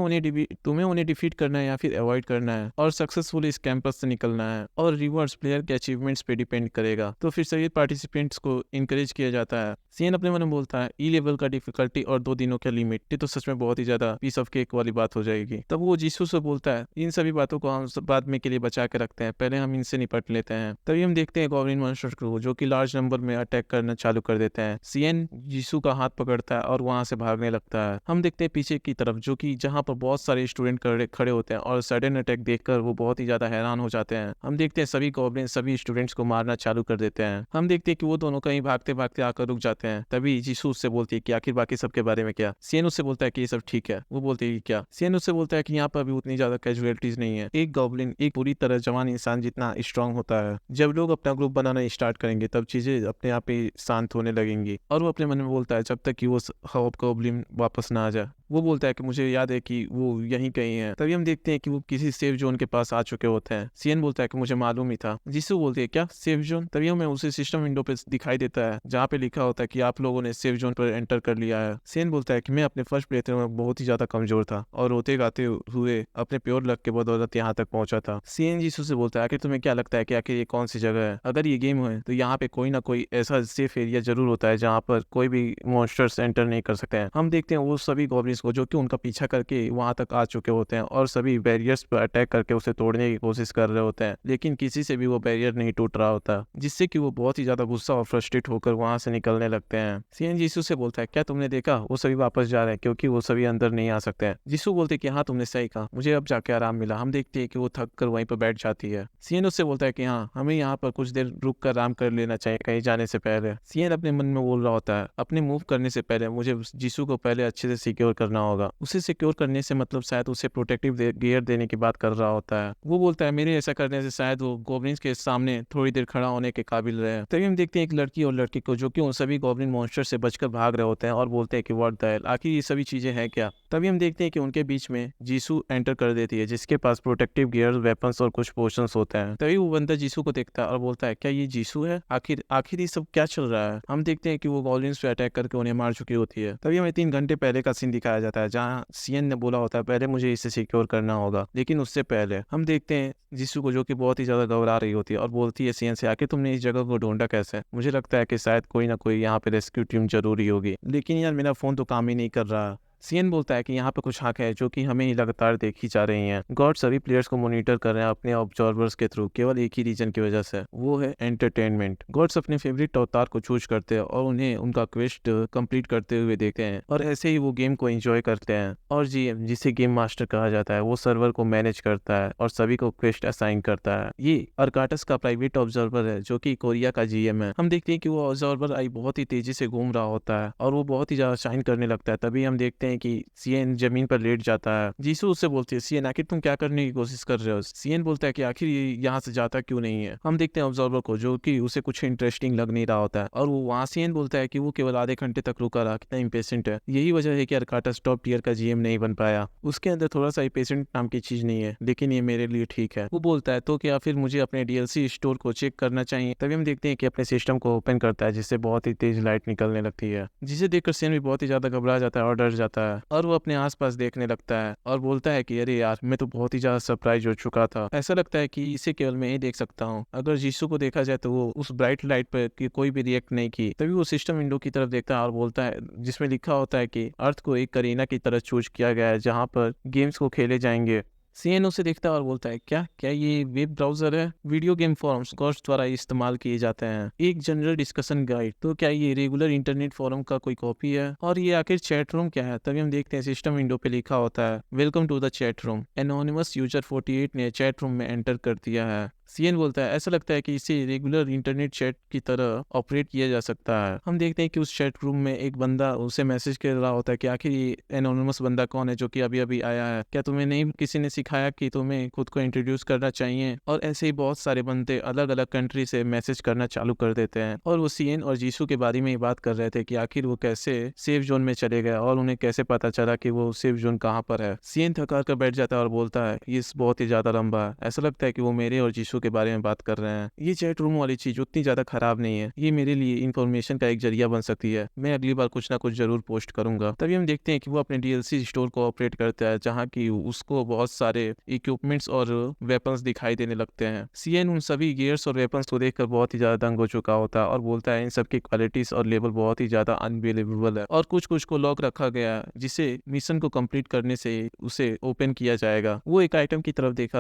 उन्हें डिफीट करना है या फिर अवॉइड करना है और सक्सेसफुली इस कैंपस से निकलना है, और रिवॉर्ड्स प्लेयर के अचीवमेंट्स पे डिपेंड करेगा। तो फिर सभी पार्टिसिपेंट्स को इनकरेज किया जाता है। सीएन अपने मन में बोलता है ई लेवल का डिफिकल्टी और 2 दिनों का लिमिट, ये तो सच में बहुत ही ज्यादा पीस ऑफ केक वाली बात हो जाएगी। तब वो जीसू से बोलता है इन सभी बातों को हम बाद में के लिए बचा के रखते हैं, पहले हम इनसे निपट लेते हैं। तभी हम देखते हैं गॉब्लिन मॉन्स्टर को जो कि लार्ज नंबर में अटैक करना चालू कर देते हैं। सीएन जीसू का हाथ पकड़ता है और वहां से भागने लगता है। हम देखते हैं पीछे की तरफ जो कि जहां पर बहुत सारे स्टूडेंट खड़े होते हैं और सडन अटैक देखकर वो बहुत ही ज्यादा हैरान हो जाते हैं। हम देखते हैं सभी गॉब्लिन सभी स्टूडेंट्स को मारना चालू कर देते हैं। हम देखते हैं कि वो दोनों कहीं भागते भागते आकर रुक जाते हैं। तभी जीसू उससे बोलती है कि आखिर बाकी सबके बारे में क्या। सीएन उससे बोलता है कि ये सब ठीक है। वो बोलती है कि क्या। सीएन उससे बोलता है कि यहाँ पर अभी उतनी ज्यादा कैजुअलिटीज नहीं है। एक गॉब्लिन एक पूरी तरह जवान इंसान जितना स्ट्रांग होता है, जब लोग अपना ग्रुप बनाना स्टार्ट करेंगे तब चीजें अपने आप ही शांत होने लगेंगी। और वो अपने मन में बोलता है जब तक कि वो हॉब गॉब्लिन वापस ना आ जाए। वो बोलता है कि मुझे याद है कि वो यहीं कहीं है। तभी हम देखते हैं कि वो किसी सेफ जोन के पास आ चुके होते हैं। सीएन बोलता है कि मुझे मालूम ही था। जीसू बोलती है क्या सेफ जोन। तभी हमें उसे सिस्टम विंडो पे दिखाई देता है जहाँ पे लिखा होता है कि आप लोगों ने सेफ जोन पर एंटर कर लिया है। सीएन बोलता है कि मैं अपने फर्स्ट प्लेथ्रू में बहुत ही ज्यादा कमजोर था और रोते गाते हुए अपने प्योर लक के बदौलत यहाँ तक पहुंचा था। सीएन जीसू से बोलता है आखिर तुम्हें क्या लगता है कि आखिर ये कौन सी जगह है। अगर ये गेम है तो यहाँ पे कोई ना कोई ऐसा सेफ एरिया जरूर होता है जहाँ पर कोई भी मॉन्स्टर्स एंटर नहीं कर सकते हैं। हम देखते हैं वो सभी गॉब्लिन्स को जो कि उनका पीछा करके वहां तक आ चुके होते हैं और सभी बैरियर्स पर अटैक करके उसे तोड़ने की कोशिश कर रहे होते हैं, लेकिन किसी से भी वो बैरियर नहीं टूट रहा होता, जिससे कि वो बहुत ही ज्यादा गुस्सा और फ्रस्ट्रेट होकर वहां से निकलने लगते हैं। सीएन जीसू से बोलता है क्या तुमने देखा वो सभी वापस जा रहे हैं क्योंकि वो सभी अंदर नहीं आ सकते हैं। जीसू बोलते हैं कि हाँ तुमने सही कहा, मुझे अब जाके आराम मिला। हम देखते हैं कि वो थक कर वहीं पर बैठ जाती है। सीएन उससे बोलता है कि हाँ हमें यहाँ पर कुछ देर रुक कर आराम कर लेना चाहिए कहीं जाने से पहले। सीएन अपने मन में बोल रहा होता है अपने मूव करने से पहले मुझे जीसू को पहले अच्छे से सिक्योर करना होगा। उसे सिक्योर करने से मतलब शायद उसे प्रोटेक्टिव गियर देने की बात कर रहा होता है। वो बोलता है मेरे ऐसा करने से शायद वो गॉब्लिन्स के सामने थोड़ी देर खड़ा होने के काबिल रहे। तभी हम देखते हैं एक लड़की और लड़के को जो कि उन सभी गॉब्लिन मॉन्स्टर से बचकर भाग रहे होते हैं और बोलते हैं कि व्हाट द हेल, आखिर ये सभी चीजें हैं क्या। तभी हम देखते हैं कि उनके बीच में जीसू एंटर कर देती है जिसके पास प्रोटेक्टिव गियर, वेपन्स और कुछ पोशंस होते हैं। तभी वो बंदा जीसू को देखता है और बोलता है क्या ये जीसू है। आखिर आखिर ये सब क्या चल रहा है। हम देखते हैं कि वो गॉब्लिन्स पे अटैक करके उन्हें मार चुकी होती है। तभी हमें 3 घंटे पहले का सीन दिखाया जाता है जहाँ सीएन ने बोला होता है पहले मुझे इसे सिक्योर करना होगा, लेकिन उससे पहले हम देखते हैं जीसू को जो कि बहुत ही ज्यादा घबरा रही होती है और बोलती है सीएन से आखिर तुमने इस जगह को ढूंढा कैसे। मुझे लगता है कि शायद कोई ना कोई यहाँ पे रेस्क्यू टीम जरूरी होगी, लेकिन यार मेरा फोन तो काम ही नहीं कर रहा। सीएन बोलता है कि यहाँ पे कुछ हाक है जो कि हमें ही लगातार देखी जा रही हैं। गॉड सभी प्लेयर्स को मॉनिटर कर रहे हैं अपने ऑब्जर्वर्स के थ्रू, केवल एक ही रीजन की वजह से, वो है एंटरटेनमेंट। गॉड्स अपने फेवरेट अवतार को चूज करते हैं और उन्हें उनका क्वेस्ट कंप्लीट करते हुए देखते हैं और ऐसे ही वो गेम को एंजॉय करते हैं। और जीएम जिसे गेम मास्टर कहा जाता है वो सर्वर को मैनेज करता है और सभी को क्वेस्ट असाइन करता है। ये अर्काटस का प्राइवेट ऑब्जर्वर है जो कि कोरिया का जीएम है। हम देखते हैं कि वो ऑब्जर्वर आई बहुत ही तेजी से घूम रहा होता है और वो बहुत ही ज्यादा शाइन करने लगता है। तभी हम देखते हैं कि सीएन जमीन पर लेट जाता है। जीसू उससे बोलती है सीएन आखिर तुम क्या करने की कोशिश कर रहे हो। सीएन बोलता है कि आखिर ये यहाँ से जाता क्यों नहीं है। हम देखते हैं ऑब्जर्वर को जो कि उसे कुछ इंटरेस्टिंग लग नहीं रहा होता है और वो वहाँ सीएन बोलता है कि वो केवल आधे घंटे तक रुका रहा, कितना इम्पेशेंट है। यही वजह है कि अर्काटस टॉप टियर का जीएम नहीं बन पाया। उसके अंदर थोड़ा सा पेशेंट नाम की चीज नहीं है, लेकिन ये मेरे लिए ठीक है। वो बोलता है तो क्या फिर मुझे अपने डीएलसी स्टोर को चेक करना चाहिए। तभी हम देखते हैं कि अपने सिस्टम को ओपन करता है जिससे बहुत ही तेज लाइट निकलने लगती है, जिसे देखकर सीएन भी बहुत ही ज्यादा घबरा जाता है और डर जाता है और वो अपने आसपास देखने लगता है और बोलता है कि अरे यार मैं तो बहुत ही ज्यादा सरप्राइज हो चुका था। ऐसा लगता है कि इसे केवल मैं ही देख सकता हूँ। अगर जीसू को देखा जाए तो वो उस ब्राइट लाइट पर कि कोई भी रिएक्ट नहीं की। तभी वो सिस्टम विंडो की तरफ देखता है और बोलता है जिसमें लिखा होता है कि अर्थ को एक करीना की तरह चूज किया गया है जहाँ पर गेम्स को खेले जाएंगे। सीएन उसे देखता है और बोलता है क्या क्या ये वेब ब्राउजर है। वीडियो गेम फोरम्स गॉड्स द्वारा इस्तेमाल किए जाते हैं। एक जनरल डिस्कशन गाइड, तो क्या ये रेगुलर इंटरनेट फोरम का कोई कॉपी है। और ये आखिर चैट रूम क्या है। तभी हम देखते हैं सिस्टम विंडो पे लिखा होता है welcome to the chat room. Anonymous user 48 ने चैट रूम में एंटर कर दिया है। सीएन बोलता है ऐसा लगता है कि इसे रेगुलर इंटरनेट चैट की तरह ऑपरेट किया जा सकता है। हम देखते हैं कि उस चैट रूम में एक बंदा उसे मैसेज कर रहा होता है कि आखिर ये एनोनिमस बंदा कौन है जो कि अभी अभी आया है, क्या तुम्हें नहीं किसी ने सिखाया कि तुम्हें खुद को इंट्रोड्यूस करना चाहिए। और ऐसे ही बहुत सारे बंदे अलग अलग कंट्री से मैसेज करना चालू कर देते हैं और वो सीएन और जीसू के बारे में ही बात कर रहे थे कि आखिर वो कैसे सेफ जोन में चले गए और उन्हें कैसे पता चला कि वो सेफ जोन कहाँ पर है। सीएन थक कर बैठ जाता है और बोलता है ये बहुत ही ज्यादा लंबा है, ऐसा लगता है कि वो मेरे और जीसू के बारे में बात कर रहे हैं। ये चैट रूम वाली चीज उतनी ज्यादा खराब नहीं है, ये मेरे लिए इन्फॉर्मेशन का एक जरिया बन सकती है, मैं अगली बार कुछ ना कुछ जरूर पोस्ट करूंगा। तभी हम देखते हैं कि वो अपने डीएलसी स्टोर को ऑपरेट करता है जहाँ की उसको बहुत सारे इक्विपमेंट्स और वेपन्स दिखाई देने लगते हैं। सीएन उन सभी गियर्स और वेपन्स को देखकर बहुत ही ज्यादा दंग हो चुका होता है और बोलता है इन सब की क्वालिटीज और लेवल बहुत ही ज्यादा अनबिलीवेबल है और कुछ कुछ को लॉक रखा गया है जिसे मिशन को कंप्लीट करने से उसे ओपन किया जाएगा। वो एक आइटम की तरफ देख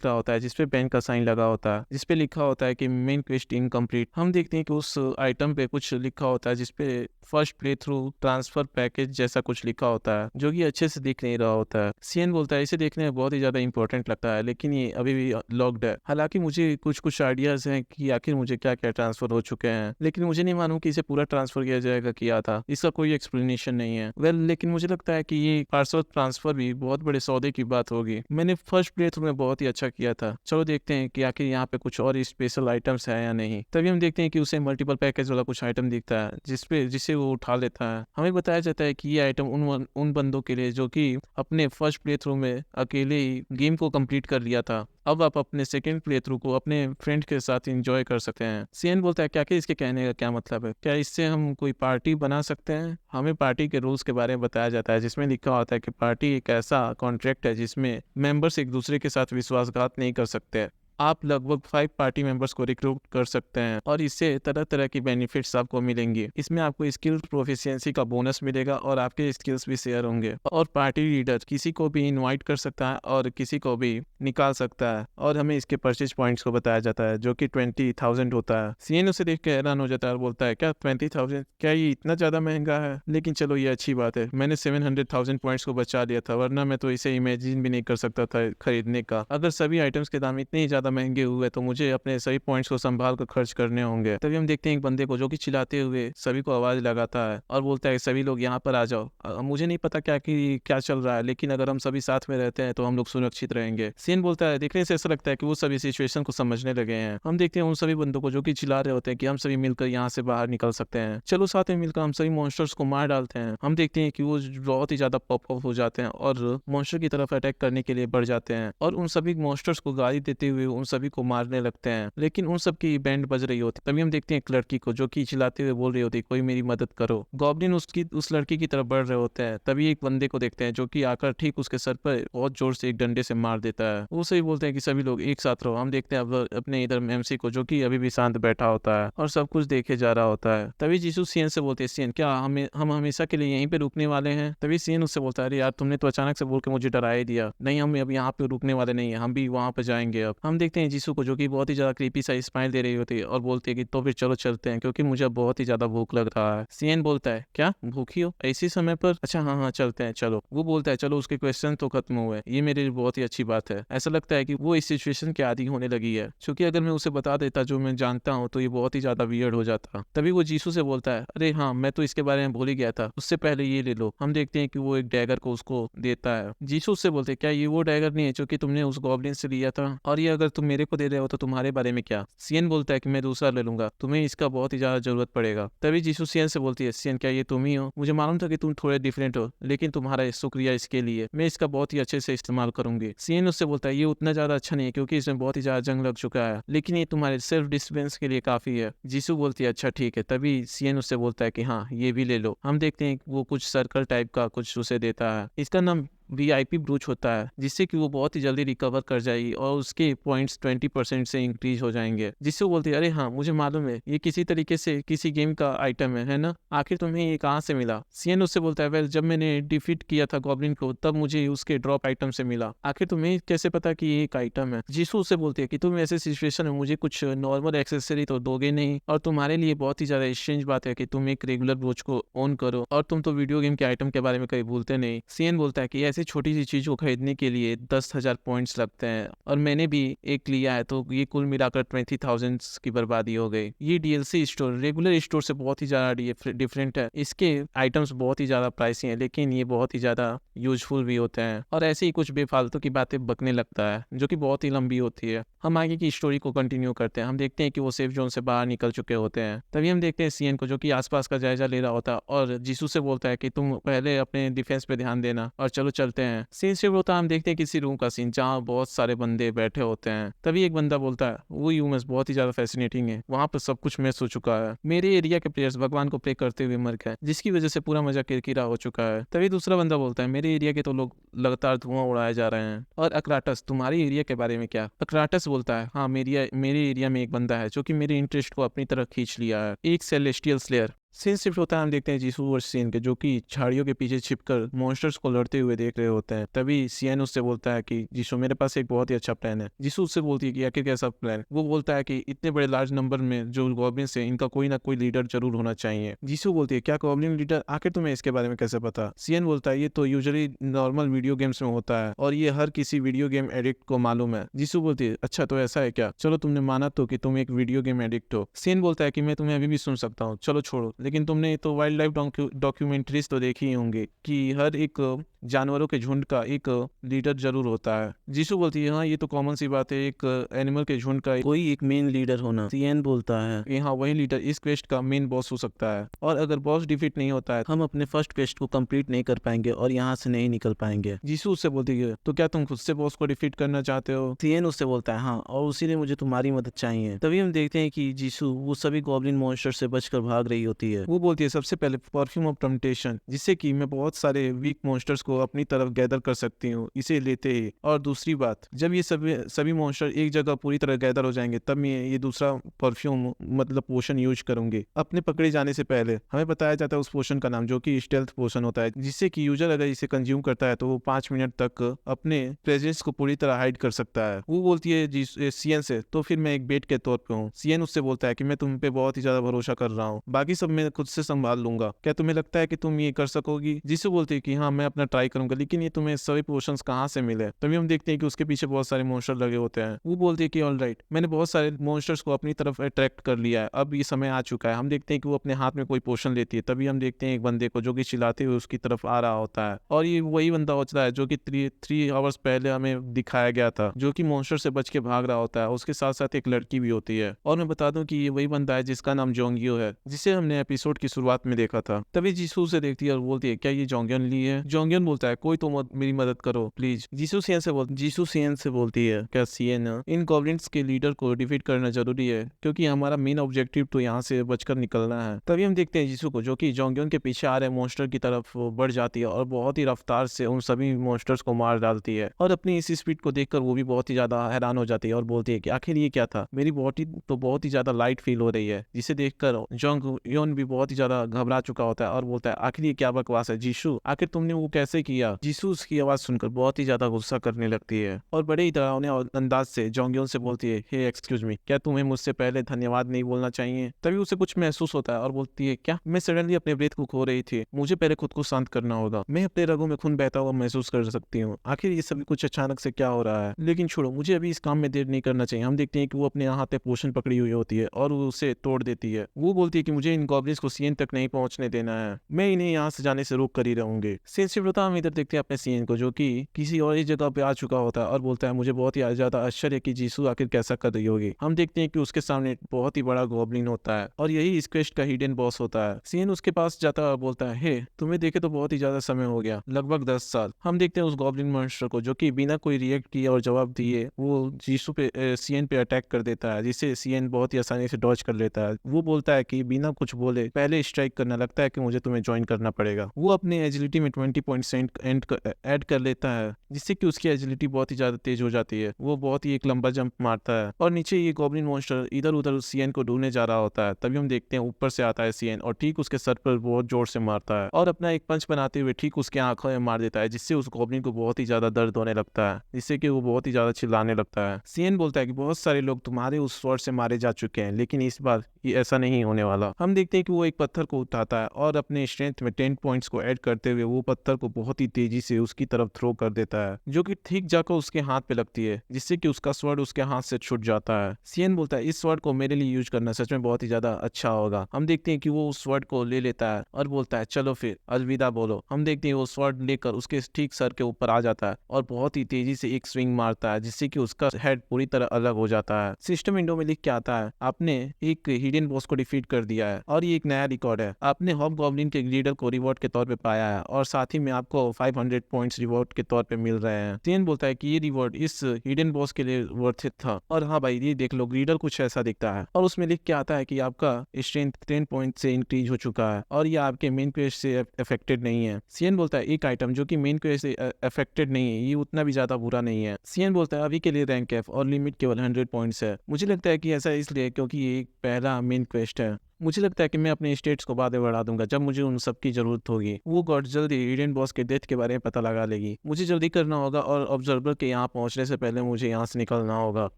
रहा होता है जिसपे पेन का साइन लगा होता है जिसपे लिखा होता है कि मेन क्वेस्ट इनकम्प्लीट। हम देखते हैं कि उस आइटम पे कुछ लिखा होता है जिसपे first play through transfer package जैसा कुछ लिखा होता है जो कि अच्छे से दिख नहीं रहा होता है। सीएन बोलता है इसे देखने में बहुत ही ज्यादा इंपॉर्टेंट लगता है लेकिन ये अभी भी लॉक्ड है। हालांकि मुझे कुछ कुछ आइडियाज हैं कि आखिर मुझे क्या क्या ट्रांसफर हो चुके हैं, लेकिन मुझे नहीं मालूम कि इसे पूरा ट्रांसफर किया जाएगा किया था, इसका कोई एक्सप्लेनेशन नहीं है। लेकिन मुझे लगता है कि ये पार्सल ट्रांसफर भी बहुत बड़े सौदे की बात होगी। मैंने फर्स्ट प्ले थ्रू में बहुत ही अच्छा किया था, चलो देखते हैं कि आखिर यहाँ पे कुछ और स्पेशल आइटम्स है या नहीं। तभी हम देखते हैं कि उसे मल्टीपल पैकेज वाला कुछ आइटम दिखता है जिसे वो उठा लेता है। हमें बताया जाता है कि ये आइटम उन बंदों के लिए जो कि अपने फर्स्ट प्ले थ्रू में अकेले ही गेम को कंप्लीट कर लिया था, अब आप अपने सेकंड प्ले थ्रू को अपने फ्रेंड के साथ एंजॉय कर सकते हैं। सीएन बोलता है क्या कि इसके कहने का क्या मतलब है, क्या इससे हम कोई पार्टी बना सकते हैं। हमें पार्टी के रूल्स के बारे में बताया जाता है जिसमें लिखा होता है कि पार्टी एक ऐसा कॉन्ट्रैक्ट है जिसमें मेंबर्स एक दूसरे के साथ विश्वासघात नहीं कर सकते। आप लगभग 5 पार्टी मेंबर्स को रिक्रूट कर सकते हैं और इससे तरह तरह की बेनिफिट्स आपको मिलेंगे। इसमें आपको स्किल प्रोफिशिएंसी का बोनस मिलेगा और आपके स्किल्स भी शेयर होंगे। और पार्टी लीडर किसी को भी इनवाइट कर सकता है और किसी को भी निकाल सकता है। और हमें इसके परचेज पॉइंट्स को बताया जाता है जो कि 20,000 होता है। सीएन उसे देख के हैरान हो जाता है और बोलता है क्या 20,000, क्या ये इतना ज्यादा महंगा है। लेकिन चलो ये अच्छी बात है, मैंने 700,000 पॉइंट्स को बचा लिया था, वरना मैं तो इसे इमेजिन भी नहीं कर सकता था खरीदने का। अगर सभी आइटम्स के दाम इतने ही ज्यादा महंगे हुए तो मुझे अपने सभी पॉइंट्स को संभाल कर खर्च करने होंगे। तभी हम देखते हैं एक बंदे को जो कि चिल्लाते हुए सभी को आवाज लगाता है और बोलता है सभी लोग यहाँ पर आ जाओ। मुझे नहीं पता क्या चल रहा है, लेकिन अगर हम सभी साथ में रहते हैं तो हम लोग सुरक्षित रहेंगे। सीन बोलता है देखने से ऐसा लगता है कि वो सभी सिचुएशन को समझने लगे हैं। हम देखते हैं उन सभी बंदों को जो कि चिल्ला रहे होते हैं कि हम सभी मिलकर यहाँ से बाहर निकल सकते हैं, चलो साथ में मिलकर हम सभी मॉन्स्टर्स को मार डालते हैं। हम देखते हैं कि वो बहुत ही ज्यादा पॉप अप हो जाते हैं और मॉन्स्टर की तरफ अटैक करने के लिए बढ़ जाते हैं और उन सभी मॉन्स्टर्स को गाली देते हुए उन सभी को मारने लगते हैं। लेकिन उन सब की बैंड बज रही होती। तभी हम देखते हैं एक लड़की को जो कि चिल्लाते हुए बोल रही होती कोई मेरी मदद करो। गॉब्लिन उस लड़की की तरफ बढ़ रहे होते हैं। तभी एक बंदे को देखते हैं जो कि आकर ठीक उसके सर पर बहुत जोर से एक डंडे से मार देता है। वो सही बोलते हैं कि सभी लोग एक साथ रहो। हम देखते हैं अब अपने इधर एमसी को जो कि अभी भी शांत बैठा होता है और सब कुछ देखे जा रहा होता है। तभी जीसू सीएन से बोलते हैं सीएन क्या हम हमेशा के लिए यहीं पे रुकने वाले हैं। तभी सीएन उससे बोलता है अरे यार तुमने तो अचानक से बोल के मुझे डरा ही दिया। नहीं, हम अब यहाँ पे रुकने वाले नहीं है, हम भी वहाँ पे जाएंगे। अब हम देखते हैं जीसू को जो कि बहुत ही ज्यादा क्रीपी सा स्माइल दे रही होती है और बोलती है कि तो फिर चलो चलते हैं क्योंकि मुझे बहुत ही ज्यादा भूख लग रहा है। सीएन बोलता है क्या भूखी हो ऐसी समय पर, अच्छा हाँ हाँ चलते हैं चलो। वो बोलता है चलो उसके क्वेश्चन तो खत्म हुए, ये मेरे लिए बहुत ही अच्छी बात है। ऐसा लगता है कि वो इस सिचुएशन के आदी होने लगी है, क्योंकि अगर मैं उसे बता देता जो मैं जानता हूँ तो ये बहुत ही ज्यादा वियर्ड हो जाता। तभी वो जीसू से बोलता है अरे हाँ मैं तो इसके बारे में भूल ही गया था, उससे पहले ये ले लो। हम देखते हैं कि वो एक डैगर को उसको देता है। जीसू उससे बोलते क्या ये वो डैगर नहीं है जो कि तुमने उस गॉब्लिन से लिया था, और ये अगर तुम मेरे को दे रहे हो तो तुम्हारे बारे में क्या। सीएन बोलता है कि मैं दूसरा ले लूंगा, तुम्हें इसका बहुत ही ज्यादा जरूरत पड़ेगा। तभी जीसू सीएन से बोलती है सीएन क्या ये तुम ही हो, मुझे मालूम था कि तुम थोड़े डिफरेंट हो, लेकिन तुम्हारा शुक्रिया इसके लिए, मैं इसका बहुत ही अच्छे से इस्तेमाल करूंगी। सीएन उससे बोलता है ये उतना ज्यादा अच्छा नहीं है क्योंकि इसमें बहुत ही ज्यादा जंग लग चुका है, लेकिन ये तुम्हारे सेल्फ डिफेंस के लिए काफी है। जीसू बोलती है अच्छा ठीक है। तभी सीएन उससे बोलता है कि हाँ ये भी ले लो। हम देखते हैं वो कुछ सर्कल टाइप का कुछ उसे देता है, इसका नाम VIP ब्रूच होता है, जिससे कि वो बहुत ही जल्दी रिकवर कर जाएगी और उसके पॉइंट्स 20% से इंक्रीज हो जाएंगे। जिससे वो बोलती है अरे हाँ मुझे मालूम है ये किसी तरीके से किसी गेम का आइटम है ना, आखिर तुम्हें ये कहाँ से मिला। सीएन उससे बोलता है वेल जब मैंने डिफीट किया था गॉब्लिन को तब मुझे उसके ड्रॉप आइटम से मिला, आखिर तुम्हें कैसे पता कि ये एक आइटम है। जीसू उससे बोलती है कि तुम ऐसे सिचुएशन में मुझे कुछ नॉर्मल एक्सेसरी तो दोगे नहीं, और तुम्हारे लिए बहुत ही ज्यादा स्ट्रेंज बात है कि तुम एक रेगुलर ब्रूच को ओन करो और तुम तो वीडियो गेम के आइटम के बारे में कहीं भूलते नहीं। सीएन बोलता है कि ऐसी छोटी सी चीज को खरीदने के लिए 10,000 पॉइंट्स लगते हैं और मैंने भी एक लिया है, तो ये कुल मिलाकर 20,000 की बर्बादी हो गई। ये DLC स्टोर रेगुलर स्टोर से बहुत ही ज्यादा डिफरेंट है। इसके आइटम्स बहुत ही ज्यादा प्राइसी हैं, लेकिन ये बहुत ही ज्यादा यूजफुल भी होते हैं और ऐसे ही कुछ बेफालतू की बातें बकने लगता है जो कि बहुत ही लंबी होती है। हम आगे की स्टोरी को कंटिन्यू करते हैं। हम देखते हैं कि वो सेफ जोन से बाहर निकल चुके होते हैं। तभी हम देखते हैं सीएन को, जो कि आसपास का जायजा ले रहा होता है और जीसू से बोलता है कि तुम पहले अपने डिफेंस पे ध्यान देना और चलो चलते हैं। सीन शिफ्ट होता है, हम देखते हैं किसी रूम का सीन जहाँ बहुत सारे बंदे बैठे होते हैं। तभी एक बंदा बोलता है वो ह्यूमंस बहुत ही ज्यादा फैसिनेटिंग है, वहाँ पर सब कुछ मिस हो चुका है। मेरे एरिया के प्लेयर्स भगवान को प्रे करते हुए मर गए, जिसकी वजह से पूरा मजा किरकिरा हो चुका है। तभी दूसरा बंदा बोलता है मेरे एरिया के तो लोग लगातार धुआं उड़ाए जा रहे हैं। और अक्राटस तुम्हारे एरिया के बारे में क्या? अक्राटस बोलता है हाँ, मेरे एरिया में एक बंदा है जो कि मेरे इंटरेस्ट को अपनी तरफ खींच लिया है, एक सेलेस्टियल स्लेयर। सीन शिफ्ट होता है, हम देखते हैं जीसू और सीन के, जो कि झाड़ियों के पीछे छिपकर मॉन्स्टर्स को लड़ते हुए देख रहे होते हैं। तभी सीएन उससे बोलता है कि जीसू मेरे पास एक बहुत ही अच्छा प्लान है। जीसू उससे बोलती है कि आखिर कैसा प्लान? वो बोलता है कि इतने बड़े लार्ज नंबर में जो गॉब्लिन्स हैं, इनका कोई ना कोई लीडर जरूर होना चाहिए। जीसू बोलती है क्या गॉब्लिन लीडर? आखिर तुम्हें इसके बारे में कैसे पता? सीएन बोलता है ये तो यूजुअली नॉर्मल वीडियो गेम्स में होता है और ये हर किसी वीडियो गेम एडिक्ट को मालूम है। जीसू बोलती है अच्छा तो ऐसा है क्या? चलो तुमने माना तो कि तुम एक वीडियो गेम एडिक्ट हो। सीएन बोलता है कि मैं तुम्हें अभी भी सुन सकता हूँ, चलो छोड़ो, लेकिन तुमने तो वाइल्ड लाइफ डॉक्यूमेंट्रीज तो देखी ही होंगी कि हर एक जानवरों के झुंड का एक लीडर जरूर होता है। जीसू बोलती है हाँ ये तो कॉमन सी बात है, एक एनिमल के झुंड का कोई एक मेन लीडर होना। सीएन बोलता है कि हाँ वही लीडर इस क्वेस्ट का मेन बॉस हो सकता है और अगर बॉस डिफीट नहीं होता है हम अपने फर्स्ट क्वेस्ट को कंप्लीट नहीं कर पाएंगे और यहाँ से नहीं निकल पाएंगे। जीसू उससे बोलती है तो क्या तुम खुद से बॉस को डिफीट करना चाहते हो? सीएन उससे बोलता है हाँ, और उसी लिए मुझे तुम्हारी मदद चाहिए। तभी हम देखते हैं कि जीसू वो सभी गॉब्लिन मॉन्स्टर से बचकर भाग रही होती है। वो बोलती है सबसे पहले परफ्यूम ऑफ टेम्पटेशन, जिससे कि मैं बहुत सारे वीक मॉन्स्टर्स को अपनी तरफ गैदर कर सकती हूँ इसे लेते ही। और दूसरी बात, जब ये सभी मॉन्स्टर एक जगह पूरी तरह गैदर हो जाएंगे तब मैं ये दूसरा परफ्यूम मतलब पोशन यूज करूंगी। अपने पकड़े जाने से पहले हमें बताया जाता है उस पोशन का नाम, जो कि स्टेल्थ पोशन होता है, जिससे कि यूजर अगर इसे कंज्यूम करता है तो वो 5 मिनट तक अपने प्रेजेंस को पूरी तरह हाइड कर सकता है। वो बोलती है सीएन से तो फिर मैं एक बेट के तौर पे हूँ। सीएन उससे बोलता है कि मैं तुम पे बहुत ही ज्यादा भरोसा कर रहा हूँ, बाकी सब मैं खुद से संभाल लूंगा, क्या तुम्हें लगता है कि तुम ये कर सकोगी? जिससे बोलती है कि हाँ मैं अपना ट्राई करूंगा, लेकिन ये तुम्हें सभी पोशंस कहाँ से मिले? तभी हम देखते हैं कि उसके पीछे बहुत सारे मॉन्स्टर लगे होते हैं। वो बोलती है कि ऑलराइट, मैंने बहुत सारे मॉन्स्टर्स को अपनी तरफ अट्रैक्ट कर लिया है, अब ये समय आ चुका है। हम देखते हैं कि वो अपने हाथ में कोई पोशन लेती है। तभी हम देखते हैं एक बंदे को जो कि चिल्लाते हुए उसकी तरफ आ रहा होता है और ये वही बंदा होता है जो कि 3 आवर्स पहले हमें दिखाया गया था, जो कि मॉन्स्टर से बच के भाग रहा होता है। उसके साथ साथ एक लड़की भी होती है और मैं बता दूं कि ये वही बंदा है जिसका नाम जोंगियो है, जिसे हमने एपिसोड की शुरुआत में देखा था। तभी जीसू से देखती है और बोलती है क्या ये जोंगियन ली है? जोंगियन बोलता है कोई तो मेरी मदद करो प्लीज। जीसू सीएन से बोलती है क्या सीएन इन गॉब्लिन्स के लीडर को डिफीट करना जरूरी है, क्योंकि हमारा मेन ऑब्जेक्टिव तो यहाँ से बचकर निकलना है। तभी हम देखते हैं जीसू को, जो कि जोंगियन के पीछे आ रहे मॉन्स्टर की तरफ बढ़ जाती है और बहुत ही रफ्तार से उन सभी मॉन्स्टर्स को मार डालती है। और अपनी इस स्पीड को देखकर वो भी बहुत ही ज्यादा हैरान हो जाती है और बोलती है कि आखिर ये क्या था? मेरी बॉडी तो बहुत ही ज्यादा लाइट फील हो रही है। जिसे देखकर जोंगियन भी बहुत ही ज्यादा घबरा चुका होता है और बोलता है आखिर ये क्या बकवास है जीसू, आखिर तुमने वो कैसे किया? जीसू उसकी आवाज सुनकर बहुत ही ज्यादा गुस्सा करने लगती है और बड़े ही डरावने अंदाज से जोंगियन से बोलती है हे एक्सक्यूज मी, क्या तुम्हें मुझसे पहले धन्यवाद नहीं बोलना चाहिए? तभी उसे कुछ महसूस होता है और बोलती है क्या? मैं सडनली अपने ब्रेथ को खो रही थी, मुझे पहले खुद को शांत करना होगा, मैं अपने रगों में खून बहता हुआ महसूस कर सकती हूँ। आखिर ये सभी कुछ अचानक से क्या हो रहा है? लेकिन छोड़ो, मुझे अभी इस काम में देर नहीं करना चाहिए। हम देखते हैं कि वो अपने हाथ में पोशन पकड़ी हुई होती है और वो उसे तोड़ देती है। वो बोलती है कि मुझे इन गॉब्लिन्स को सीएन तक नहीं पहुंचने देना है, मैं इन्हें यहाँ से जाने से रोक कर ही रहूंगी। सीएन शिफ्ट होता है, हम इधर देखते हैं अपने सीएन को, जो कि किसी और जगह पे आ चुका होता है और बोलता है मुझे बहुत ही ज्यादा आश्चर्य है कि जीसू आखिर कैसा कर रही होगी। हम देखते हैं कि उसके सामने बहुत ही बड़ा गॉब्लिन होता है और यही इस क्वेस्ट का हिडन बॉस होता है। सीएन उसके पास जाता है और बोलता है हे तुम्हें देखे तो बहुत ही ज्यादा समय हो गया, लगभग 10 साल। हम देखते हैं उस गॉब्लिन मॉन्स्टर को, जो कि बिना कोई रिएक्ट किए और जवाब दिए वो जीसू पे सीएन पे अटैक कर देता है, जिसे सीएन बहुत ही आसानी से डॉज कर लेता है। वो बोलता है कि बिना कुछ बोले पहले स्ट्राइक करना, लगता है कि मुझे तुम्हें ज्वाइन करना पड़ेगा। वो अपने एजिलिटी में 20 पॉइंट्स ऐड कर लेता है, जिससे कि उसकी एजिलिटी बहुत ही ज्यादा तेज हो जाती है। वो बहुत ही एक लंबा जंप मारता है और नीचे ये गॉब्लिन मॉन्स्टर इधर उधर सीएन को ढूंढने जा रहा होता है। तभी हम देखते हैं ऊपर से आता है सीएन और ठीक उसके सर पर बहुत जोर से मारता है और अपना एक पंच बनाते हुए ठीक उसके आंखों में मार देता है, जिससे उस गॉब्लिन को बहुत ही ज्यादा दर्द होने लगता है, जिससे कि वो बहुत ही ज्यादा चिल्लाने लगता है। सीएन बोलता है कि बहुत सारे लोग तुम्हारे उस स्वॉर्ड से मारे जा चुके हैं, लेकिन इस बार ये ऐसा नहीं होने वाला। हम देखते हैं कि वो एक पत्थर को उठाता है और अपने स्ट्रेंथ में 10 पॉइंट्स को ऐड करते हुए वो पत्थर को बहुत ही तेजी से उसकी तरफ थ्रो कर देता है, जो कि ठीक जाकर उसके हाथ पे लगती है, जिससे कि उसका स्वॉर्ड उसके हाथ से छूट जाता है। सीएन बोलता है इस स्वॉर्ड को मेरे लिए यूज करना सच में बहुत ही ज्यादा अच्छा होगा। हम देखते हैं कि वो उस स्वॉर्ड को ले लेता है और बोलता है चलो फिर अलविदा बोलो। हम देखते हैं वो स्वॉर्ड लेकर उसके ठीक सर के ऊपर आ जाता है और बहुत ही तेजी से एक स्विंग मारता है, जिससे कि उसका हेड पूरी तरह अलग हो जाता है। सिस्टम विंडो में लिख के आता है आपने एक हिडन बॉस को डिफीट कर दिया है और ये एक नया रिकॉर्ड है। आपने हॉबगॉब्लिन के लीडर को रिवॉर्ड के तौर पे पाया है और साथ ही में आपको 500 पॉइंट्स रिवॉर्ड के तौर पे मिल रहे हैं। सीएन बोलता है कि ये रिवॉर्ड इस हिडन बॉस के लिए वर्थ इट था। और हाँ भाई, ये देख लो लीडर कुछ ऐसा दिखता है और उसमें लिख के आता है कि आपका स्ट्रेंथ 10 पॉइंट से इंक्रीज हो चुका है और ये आपके मेन क्वेस्ट से अफेक्टेड नहीं है। सीएन बोलता है एक आइटम जो कि मेन क्वेस्ट से अफेक्टेड नहीं है, ये उतना भी ज्यादा बुरा नहीं है। सीएन बोलता है अभी के लिए रैंक एफ और लिमिट केवल 100 पॉइंट्स है। मुझे लगता है कि ऐसा इसलिए क्योंकि ये एक पहला मेन क्वेस्ट है। मुझे लगता है कि मैं अपने स्टेट्स को बाद में बढ़ा दूंगा जब मुझे उन सब की जरूरत होगी। वो गॉड जल्दी हिडन बॉस के डेथ के बारे में पता लगा लेगी। मुझे जल्दी करना होगा और ऑब्जर्वर के यहाँ पहुंचने से पहले मुझे यहाँ से निकलना होगा।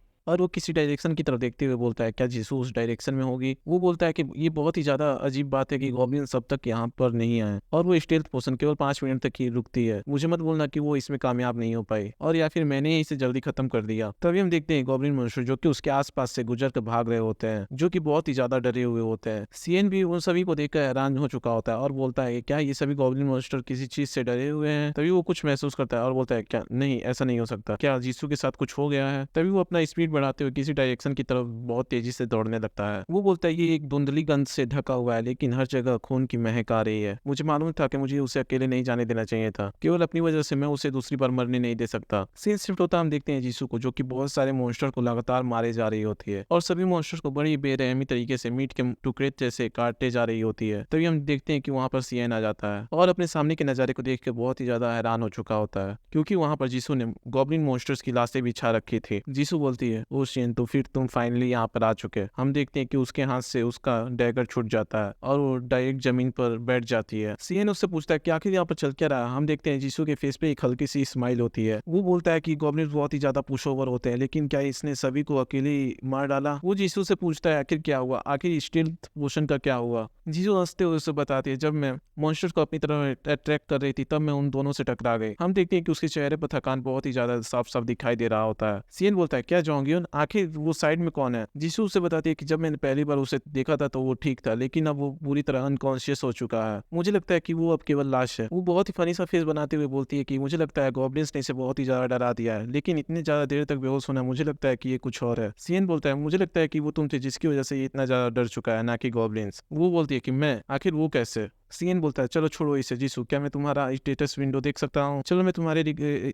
और वो किसी डायरेक्शन की तरफ देखते हुए बोलता है क्या जीसू उस डायरेक्शन में होगी। वो बोलता है कि ये बहुत ही ज्यादा अजीब बात है कि गॉब्लिन सब तक यहाँ पर नहीं आए और वो स्टेल्थ पोशन केवल 5 मिनट तक ही रुकती है। मुझे मत बोलना कि वो इसमें कामयाब नहीं हो पाई और या फिर मैंने ही इसे जल्दी खत्म कर दिया। तभी हम देखते हैं गॉब्लिन मनुष्य जो कि उसके आसपास से गुजर कर भाग रहे होते हैं, जो कि बहुत ही ज्यादा डरे हुए होते हैं। सीएन भी उन सभी को देखकर हैरान हो चुका होता है और बोलता है क्या ये सभी गॉब्लिन मॉन्स्टर किसी चीज से डरे हुए हैं। तभी वो कुछ महसूस करता है और बोलता है क्या नहीं, ऐसा नहीं हो सकता, क्या जीसू के साथ कुछ हो गया है। तभी वो अपना स्पीड बढ़ाते हुए किसी डायरेक्शन की तरफ बहुत तेजी से दौड़ने लगता है। वो बोलता है ये एक धुंधली गंध से ढका हुआ है लेकिन हर जगह खून की महक आ रही है। मुझे मालूम था कि मुझे उसे अकेले नहीं जाने देना चाहिए था, केवल अपनी वजह से मैं उसे दूसरी बार मरने नहीं दे सकता। सीन शिफ्ट होता हम देखते हैं जीसू को जो कि बहुत सारे मॉन्स्टर को लगातार मारे जा रही होती है और सभी मॉन्स्टर्स को बड़ी बेरहमी तरीके से मीट के टुकड़े जैसे काटे जा रही होती है। तभी हम देखते हैं कि वहां पर सीएन आ जाता है और अपने सामने के नजारे को देख के बहुत ही ज्यादा हैरान हो चुका होता है, क्योंकि वहां पर जीसू ने गॉब्लिन मॉन्स्टर्स की लाशें बिछा रखी थी। जीसू बोलती है ओ सीएन, तो फिर तुम फाइनली यहाँ पर आ चुके। हम देखते हैं कि उसके हाथ से उसका डैगर छूट जाता है और वो डायरेक्ट जमीन पर बैठ जाती है। सीएन उससे पूछता है कि आखिर यहाँ पर चल क्या रहा। हम देखते हैं जीसू के फेस पे एक हल्की सी स्माइल होती है। वो बोलता है कि गॉब्लिन्स बहुत ही ज्यादा पुश ओवर होते हैं लेकिन क्या इसने सभी को अकेले मार डाला। वो जीसू से पूछता है आखिर क्या हुआ, आखिर स्टील्थ पोशन का क्या हुआ। जीसू हंसते हुए उसे बताती है जब मैं मॉन्स्टर्स को अपनी तरफ अट्रैक्ट कर रही थी तब मैं उन दोनों से टकरा गई। हम देखते हैं कि उसके चेहरे पर थकान बहुत ही ज्यादा साफ साफ दिखाई दे रहा होता है। सीएन बोलता है क्या जोंगयुन, आखिर वो साइड में कौन है। जीसू उसे बताती है कि जब मैंने पहली बार उसे देखा था तो वो ठीक था लेकिन अब वो पूरी तरह अनकॉन्शियस हो चुका है। मुझे लगता है कि वो अब केवल लाश है। वो बहुत ही फनी सा फेस बनाते हुए बोलती है कि मुझे लगता है गॉब्लिन्स ने इसे बहुत ही ज्यादा डरा दिया है लेकिन इतनी ज्यादा देर तक बेहोश होना, मुझे लगता है कि ये कुछ और है। सीएन बोलता है मुझे लगता है कि वो तुम थे जिसकी वजह से ये इतना ज्यादा डर चुका है, ना कि गॉब्लिन्स। वो बोलती है कि मैं, आखिर वो कैसे। सीएन बोलता है चलो छोड़ो इसे जीसू, क्या मैं तुम्हारा स्टेटस विंडो देख सकता हूँ। चलो मैं तुम्हारे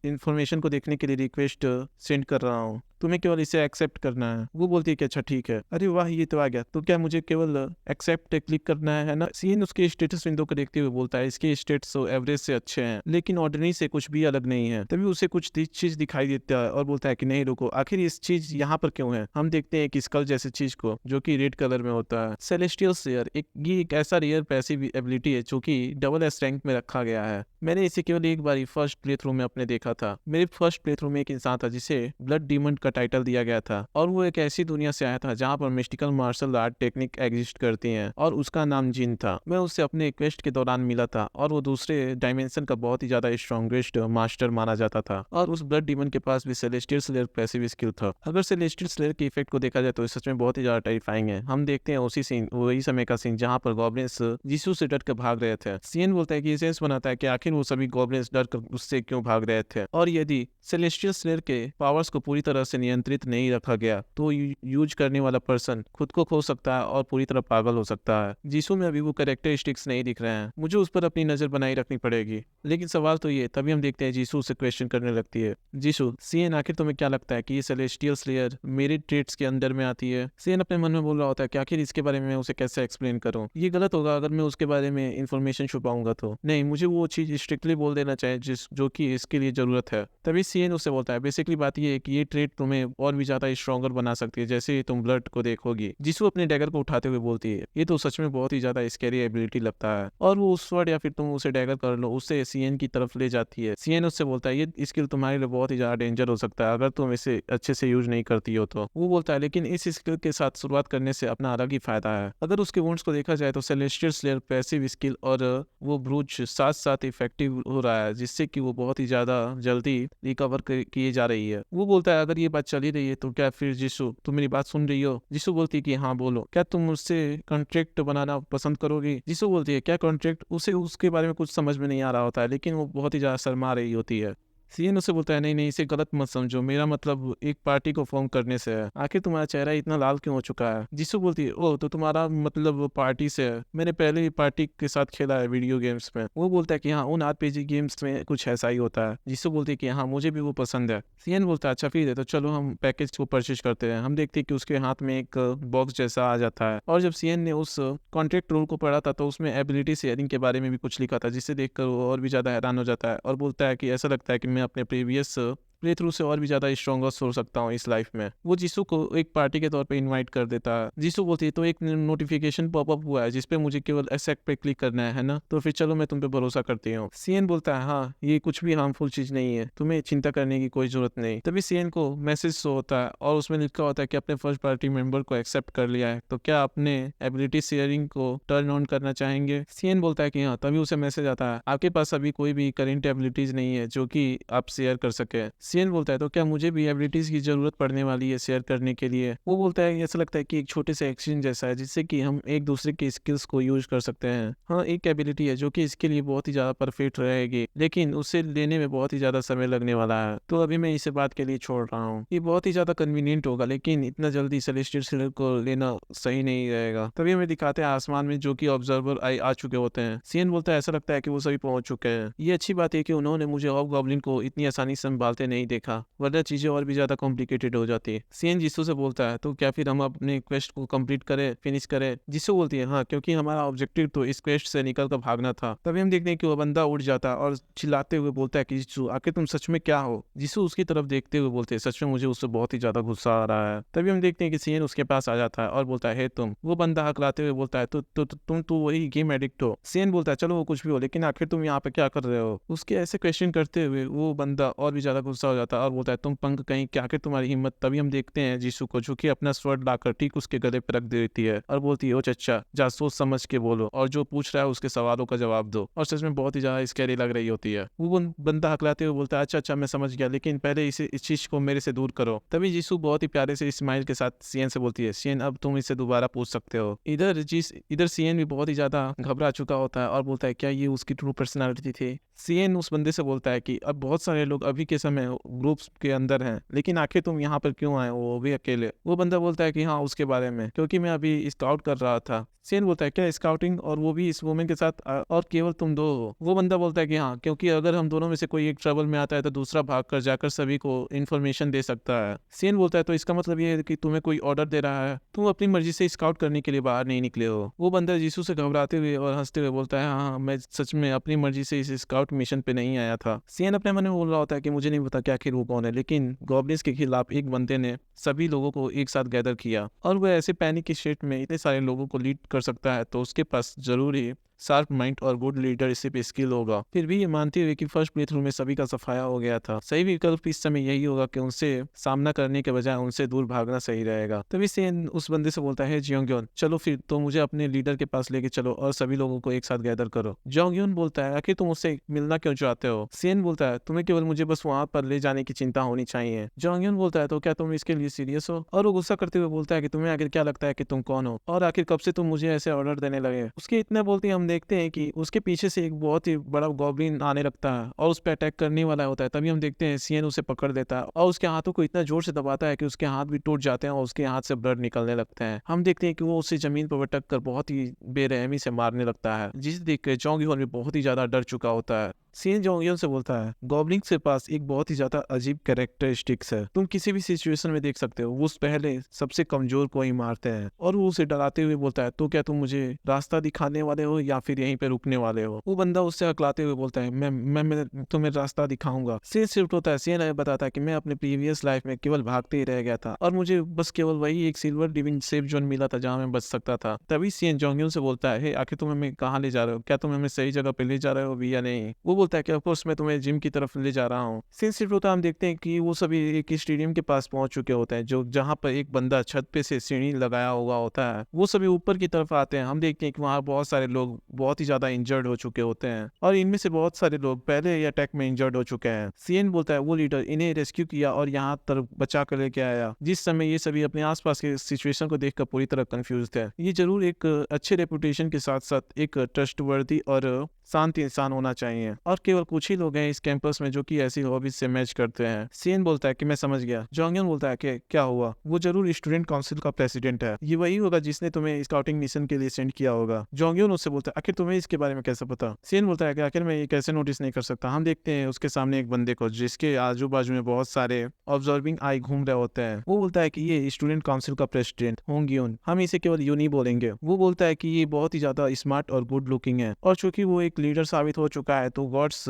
इन्फॉर्मेशन को देखने के लिए रिक्वेस्ट सेंड कर रहा हूँ, तुम्हें केवल इसे एक्सेप्ट करना है। वो बोलती है कि अच्छा ठीक है। अरे वाह, ये तो आ गया। तो क्या मुझे केवल एक्सेप्ट क्लिक करना है ना। सीएन उसके स्टेटस विंडो को देखते हुए बोलता है इसके स्टेट्स तो एवरेज से अच्छे हैं लेकिन ऑर्डिनरी से कुछ भी अलग नहीं है। तभी उसे कुछ चीज दिखाई देता है और बोलता है कि नहीं रुको, आखिर इस चीज यहाँ पर क्यों है। हम देखते हैं कि स्कल जैसे चीज को जो कि रेड कलर में होता है। सेलेस्टियल स्लेयर ये एक ऐसा रेयर पैसिव एबिलिटी है जो कि डबल एस रैंक में रखा गया है। मैंने इसे केवल एक बार फर्स्ट प्ले थ्रू में अपने देखा था। मेरे फर्स्ट प्ले थ्रू में एक इंसान था जिसे ब्लड डीमन का टाइटल दिया गया था और वो एक ऐसी दुनिया से आया था जहाँ पर mystical martial art technique exist करती हैं और उसका नाम जिन था। मैं उससे अपने क्वेस्ट के दौरान मिला था और वो दूसरे डायमेंशन का बहुत ही ज्यादा स्ट्रॉन्गेस्ट मास्टर माना जाता था और उस ब्लड डीमन के पास भी सेलेस्टियल स्लेयर पैसिव स्किल था। अगर सेलेस्टियल स्लेयर के इफेक्ट को देखा जाए तो सच में बहुत ही ज्यादा टेरिफाइंग है। हम देखते हैं उसी सीन, वही समय का सीन जहाँ पर गॉब्लिन्स जीसू से डर कर भाग रहे थे। सीएन बोलता है कि ये सेंस बनाता है कि आखिर वो सभी गॉब्लिन्स डर कर उससे क्यों भाग रहे थे और यदि सेलेस्टियल स्लेयर के पावर्स को पूरी तरह से नियंत्रित नहीं रखा गया तो यूज करने वाला पर्सन खुद को खो सकता है और पूरी तरह पागल हो सकता है। जीसू में अभी वो कैरेक्टरिस्टिक्स नहीं दिख रहे हैं, मुझे उस पर अपनी नजर बनाई रखनी पड़ेगी। लेकिन सवाल तो ये, तभी हम देखते हैं जीसू से क्वेश्चन करने लगती है। जीसू, सीएन आखिर तुम्हें क्या लगता है कि ये सेलेस्टियल स्लेयर मेरे ट्रेट्स के अंदर में आती है। सीएन अपने मन में बोल रहा होता है कि आखिर इसके बारे में मैं उसे कैसे एक्सप्लेन करूं। ये गलत होगा अगर मैं उसके बारे में इंफॉर्मेशन छुपाऊंगा तो। नहीं, मुझे वो चीज स्ट्रिक्टली बोल देना चाहिए जो कि इसके लिए जरूरत है। तभी सीएन उससे बोलता है बेसिकली बात ये है कि ये ट्रेड तुम्हें और भी ज्यादा स्ट्रॉन्गर बना सकती है जैसे तुम ब्लड को देखोगी। जिसू अपने डैगर को उठाते हुए बोलती है ये तो सच में बहुत ही ज्यादा स्कैरी एबिलिटी लगता है, और वो उस वर्ड या फिर तुम उसे डैगर कर लो उससे सीएन की तरफ ले जाती है। सीएन उससे बोलता है ये स्किल तुम्हारे लिए बहुत ही ज्यादा डेंजर हो सकता है अगर तुम इसे अच्छे से यूज नहीं करती हो तो। वो बोलता है लेकिन इस स्किल के साथ शुरुआत करने से अपना अलग ही फायदा है। अगर उसके वुंड्स को देखा जाए तो सेलेस्टियल स्लेयर पैसिव स्किल और वो ब्रूच साथ साथ इफेक्टिव हो रहा है जिससे कि वो बहुत ही ज्यादा जल्दी रिकवर किए जा रही है। वो बोलता है अगर ये बात चली रही है तो क्या फिर जिसू तुम मेरी बात सुन रही हो? जिसू बोलती है कि हाँ बोलो, क्या तुम मुझसे कॉन्ट्रैक्ट बनाना पसंद करोगी? जिसू बोलती है क्या कॉन्ट्रैक्ट? उसे उसके बारे में कुछ समझ में नहीं आ रहा होता है लेकिन वो बहुत ही ज्यादा शर्मा रही होती है। सीएन उसे बोलता है नहीं नहीं इसे गलत मत समझो, मेरा मतलब एक पार्टी को फॉर्म करने से है। आखिर तुम्हारा चेहरा इतना लाल क्यों हो चुका है? जिसू बोलती है ओह तो तुम्हारा मतलब पार्टी से है, मैंने पहले ही पार्टी के साथ खेला है वीडियो गेम्स में। वो बोलता है कि हाँ उन आरपीजी गेम्स में कुछ ऐसा ही होता है। जिसू बोलती है कि हाँ मुझे भी वो पसंद है। सीएन बोलता है अच्छा फिर है तो चलो हम पैकेज को परचेज करते हैं। हम देखते हैं कि उसके हाथ में एक बॉक्स जैसा आ जाता है, और जब सीएन ने उस कॉन्ट्रैक्ट रूल को पढ़ा था तो उसमें एबिलिटी शेयरिंग के बारे में भी कुछ लिखा था जिससे देखकर वो और भी ज्यादा हैरान हो जाता है और बोलता है कि ऐसा लगता है कि मैं अपने प्रीवियस प्ले थ्रू से और भी ज्यादा स्ट्रॉन्गर हो सकता हूँ इस लाइफ में। वो जीसू को एक पार्टी के तौर पे इनवाइट कर देता है। जीसू बोलती है तो एक नोटिफिकेशन पॉपअप हुआ है जिसपे मुझे केवल एक्सेप्ट पे क्लिक करना है ना? तो फिर चलो मैं तुम पे भरोसा करती हूँ। सीएन बोलता है हाँ ये कुछ भी हार्मफुल चीज नहीं है, तुम्हें चिंता करने की कोई जरूरत नहीं। तभी सीएन को मैसेज शो होता है और उसमें लिखा होता है कि अपने फर्स्ट पार्टी मेंबर को एक्सेप्ट कर लिया है, तो क्या अपने एबिलिटी शेयरिंग को टर्न ऑन करना चाहेंगे? सीएन बोलता है कि हाँ। तभी उसे मैसेज आता है आपके पास अभी कोई भी करेंट एबिलिटीज नहीं है जो कि आप शेयर कर सके। सीएन बोलता है तो क्या मुझे भी एबिलिटीज की जरूरत पड़ने वाली है शेयर करने के लिए? वो बोलता है ऐसा लगता है कि एक छोटे से एक्सचेंज जैसा है जिससे कि हम एक दूसरे के स्किल्स को यूज कर सकते हैं। हाँ एक एबिलिटी है जो कि इसके लिए बहुत ही ज्यादा परफेक्ट रहेगी लेकिन उसे लेने में बहुत ही ज्यादा समय लगने वाला है, तो अभी मैं इसे बात के लिए छोड़ रहा हूँ। ये बहुत ही ज्यादा कन्वीनियंट होगा लेकिन इतना जल्दी सेलेस्टियल स्लेयर को लेना सही नहीं रहेगा। तभी हमें दिखाते हैं आसमान में जो कि ऑब्जर्वर आ चुके होते हैं। सीएन बोलता है ऐसा लगता है कि वो सभी पहुंच चुके हैं। ये अच्छी बात है कि उन्होंने मुझे हॉबगॉब्लिन को इतनी आसानी से संभालते नहीं देखा, वरना चीजें और भी ज्यादा कॉम्प्लिकेटेड हो जाती है। सीएन जिसू से बोलता है तो क्या फिर हम अपने क्वेस्ट को कंप्लीट करें, फिनिश करें? जिसू बोलती है हाँ क्योंकि हमारा ऑब्जेक्टिव तो इस क्वेस्ट से निकल कर भागना था। तभी हम देखते हैं कि वो बंदा उठ जाता है और चिल्लाते हुए बोलता है कि जिसू आखिर तुम सच में क्या हो? जिसू उसकी तरफ देखते हुए बोलते हैं सच में मुझे उससे बहुत ही ज्यादा गुस्सा आ रहा है। तभी हम देखते हैं कि सीएन उसके पास आ जाता है और बोलता है तुम। वो बंदा हकलाते हुए बोलता है तुम तो वही गेम एडिक्ट हो। सीएन बोलता है चलो वो कुछ भी हो लेकिन आखिर तुम यहाँ पे क्या कर रहे हो? उसके ऐसे क्वेश्चन करते हुए वो बंदा और भी ज्यादा गुस्सा हो जाता है और बोलता है तुम पंख कहीं क्या, आखिर तुम्हारी हिम्मत? तभी हम देखते हैं जीसू को जो कि अपना स्वord लाकर ठीक उसके गले पर रख देती है और बोलती है ओ चच्चा जा सोच समझ के बोलो और जो पूछ रहा है उसके सवालों का जवाब दो। और सच में बहुत ही ज्यादा स्कैरी लग रही होती है। वो बंदा हकलाते हुए बोलता है अच्छा अच्छा मैं समझ गया लेकिन पहले इस चीज को मेरे से दूर करो। तभी जीसू बहुत ही प्यारे से स्माइल के साथ सीएन से बोलती है सीएन अब तुम इससे दोबारा पूछ सकते हो। इधर सीएन भी बहुत ही ज्यादा घबरा चुका होता है और बोलता है क्या ये उसकी ट्रू पर्सनालिटी थी? सीएन उस बंदे से बोलता है कि अब बहुत सारे लोग अभी के समय ग्रुप्स के अंदर हैं लेकिन आखिर तुम यहाँ पर क्यों आए हो वो भी अकेले? वो बंदा बोलता है कि हाँ उसके बारे में, क्योंकि मैं अभी स्काउट कर रहा था। सीएन बोलता है क्या स्काउटिंग, और वो भी इस वुमेन के साथ और केवल तुम दो हो? वो बंदा बोलता है कि हाँ क्योंकि अगर हम दोनों में से कोई एक ट्रबल में आता है तो दूसरा भाग कर जाकर सभी को इन्फॉर्मेशन दे सकता है। सीएन बोलता है तो इसका मतलब ये है कि तुम्हें कोई ऑर्डर दे रहा है, तुम अपनी मर्जी से स्काउट करने के लिए बाहर नहीं निकले हो। वो बंदा यीशु से घबराते हुए और हंसते हुए बोलता है हाँ मैं सच में अपनी मर्जी से इस स्काउट मिशन पे नहीं आया था। सीएन अपने मन में बोल रहा होता है कि मुझे नहीं पता कि आखिर वो कौन है, लेकिन गॉब्लिन्स के खिलाफ एक बंदे ने सभी लोगों को एक साथ गैदर किया और वह ऐसे पैनिक की स्टेट में इतने सारे लोगों को लीड कर सकता है तो उसके पास जरूरी शार्प माइंड और गुड लीडरशिप स्किल होगा। फिर भी ये मानते हुए कि फर्स्ट प्ले थ्रू में सभी का सफाया हो गया था, सही विकल्प इस समय यही होगा कि उनसे सामना करने के बजाय उनसे दूर भागना सही रहेगा। तभी सीएन उस बंदे से बोलता है जियोंग्योन चलो फिर तो मुझे अपने लीडर के पास लेके चलो और सभी लोगों को एक साथ गैदर करो। जियोंग्योन बोलता है आखिर तुम उससे मिलना क्यों चाहते हो? सीएन बोलता है तुम्हें केवल मुझे बस वहां पर ले जाने की चिंता होनी चाहिए। जियोंग्योन बोलता है तो क्या तुम इसके लिए सीरियस हो? और वो गुस्सा करते हुए बोलता है कि तुम्हें आखिर क्या लगता है कि तुम कौन हो और आखिर कब से तुम मुझे ऐसे ऑर्डर देने लगे? उसके इतना बोलते हम देखते हैं कि उसके पीछे से एक बहुत ही बड़ा गॉब्लिन आने लगता है और उस पर अटैक करने वाला होता है। तभी हम देखते हैं सीएन उसे पकड़ देता है और उसके हाथों को इतना जोर से दबाता है कि उसके हाथ भी टूट जाते हैं और उसके हाथ से ब्लड निकलने लगते हैं। हम देखते हैं कि वो उसे जमीन पर पटक कर बहुत ही बेरहमी से मारने लगता है, जिसे देख कर जोंग ह्योन भी बहुत ही ज्यादा डर चुका होता है। सीएन जोंगयोन से बोलता है गॉब्लिंग्स के पास एक बहुत ही ज्यादा अजीब कैरेक्टरिस्टिक्स है, तुम किसी भी सिचुएशन में देख सकते हो वो पहले सबसे कमजोर को ही मारते हैं। और वो उसे डराते हुए बोलता है तो क्या तुम मुझे रास्ता दिखाने वाले हो या फिर यहीं पे रुकने वाले हो। वो बंदा उससे हकलाते हुए बोलता है मैं तुम्हें रास्ता दिखाऊंगा। सीएन शिफ्ट होता है, सीएन बताता है कि मैं अपने प्रीवियस लाइफ में केवल भागते ही रह गया था और मुझे बस केवल वही एक सिल्वर डिविन सेफ जोन मिला था जहाँ मैं बच सकता था। तभी सीएन जोंगयोन से बोलता है आखिर तुम हमें कहाँ ले जा रहे हो, क्या तुम हमें सही जगह पे ले जा रहे हो भी या नहीं। वो बोलता है कि ऑफकोर्स मैं तुम्हें जिम की तरफ ले जा रहा हूँ। सीन शिफ्ट होता है, हम देखते हैं कि वो सभी एक स्टेडियम के पास पहुंच चुके होते हैं जो जहाँ पर एक बंदा छत पे से सीढ़ी लगाया हुआ होता है। वो सभी ऊपर की तरफ आते हैं, हम देखते हैं कि वहाँ बहुत सारे लोग बहुत ही ज्यादा इंजर्ड हो चुके होते हैं और इनमें से बहुत सारे लोग पहले ही अटैक में इंजर्ड हो चुके हैं। सीएन बोलता है वो लीडर इन्हें रेस्क्यू किया और यहाँ तरफ बचा कर लेके आया, जिस समय ये सभी अपने आसपास के सिचुएशन को देखकर पूरी तरह कंफ्यूज थे। ये जरूर एक अच्छे रेपुटेशन के साथ साथ एक ट्रस्टवर्दी और शांत इंसान होना चाहिए और केवल कुछ ही लोग हैं इस कैंपस में जो कि ऐसी हॉबीज से मैच करते हैं। सीएन बोलता है कि मैं समझ गया। जोंगयोन बोलता है कि क्या हुआ, वो जरूर स्टूडेंट काउंसिल का प्रेसिडेंट है, ये वही होगा जिसने तुम्हें स्काउटिंग मिशन के लिए सेंड किया होगा। जोंगयोन उससे बोलता है आखिर तुम्हें इसके बारे में कैसे पता। सीएन बोलता है कि आखिर मैं ये कैसे नोटिस नहीं कर सकता। हम देखते हैं उसके सामने एक बंदे को जिसके आजू बाजू में बहुत सारे ऑब्जर्विंग आई घूम रहे होते हैं। वो बोलता है कि ये स्टूडेंट काउंसिल का प्रेसिडेंट होंगयोन, हम इसे केवल यून ही बोलेंगे। वो बोलता है कि ये बहुत ही ज्यादा स्मार्ट और गुड लुकिंग है और चूंकि वो एक लीडर साबित हो चुका है तो गॉड्स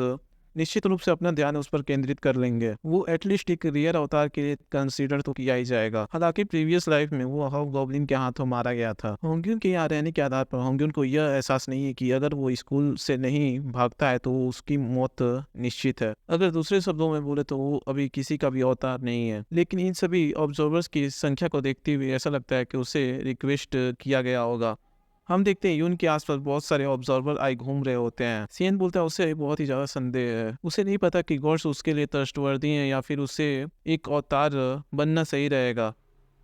निश्चित रूप से अपना ध्यान उस पर केंद्रित कर लेंगे। वो एटलीस्ट एक रियर अवतार के लिए कंसीडर तो किया ही जाएगा। हालांकि प्रीवियस लाइफ में वो हॉबगॉब्लिन के हाथों मारा गया था। होंग्युन के यहाँ रहने के आधार पर होंग्युन को यह एहसास नहीं है कि अगर वो स्कूल से नहीं भागता है तो उसकी मौत निश्चित है। अगर दूसरे शब्दों में बोले तो वो अभी किसी का भी अवतार नहीं है। लेकिन इन सभी ऑब्जर्वर्स की संख्या को देखते हुए ऐसा लगता है कि उसे रिक्वेस्ट किया गया होगा। हम देखते हैं यून के आसपास बहुत सारे ऑब्जर्वर आई घूम रहे होते हैं। सीएन बोलता है उसे बहुत ही ज्यादा संदेह है, उसे नहीं पता कि गॉड्स उसके लिए ट्रस्टवर्दी हैं या फिर उसे एक अवतार बनना सही रहेगा।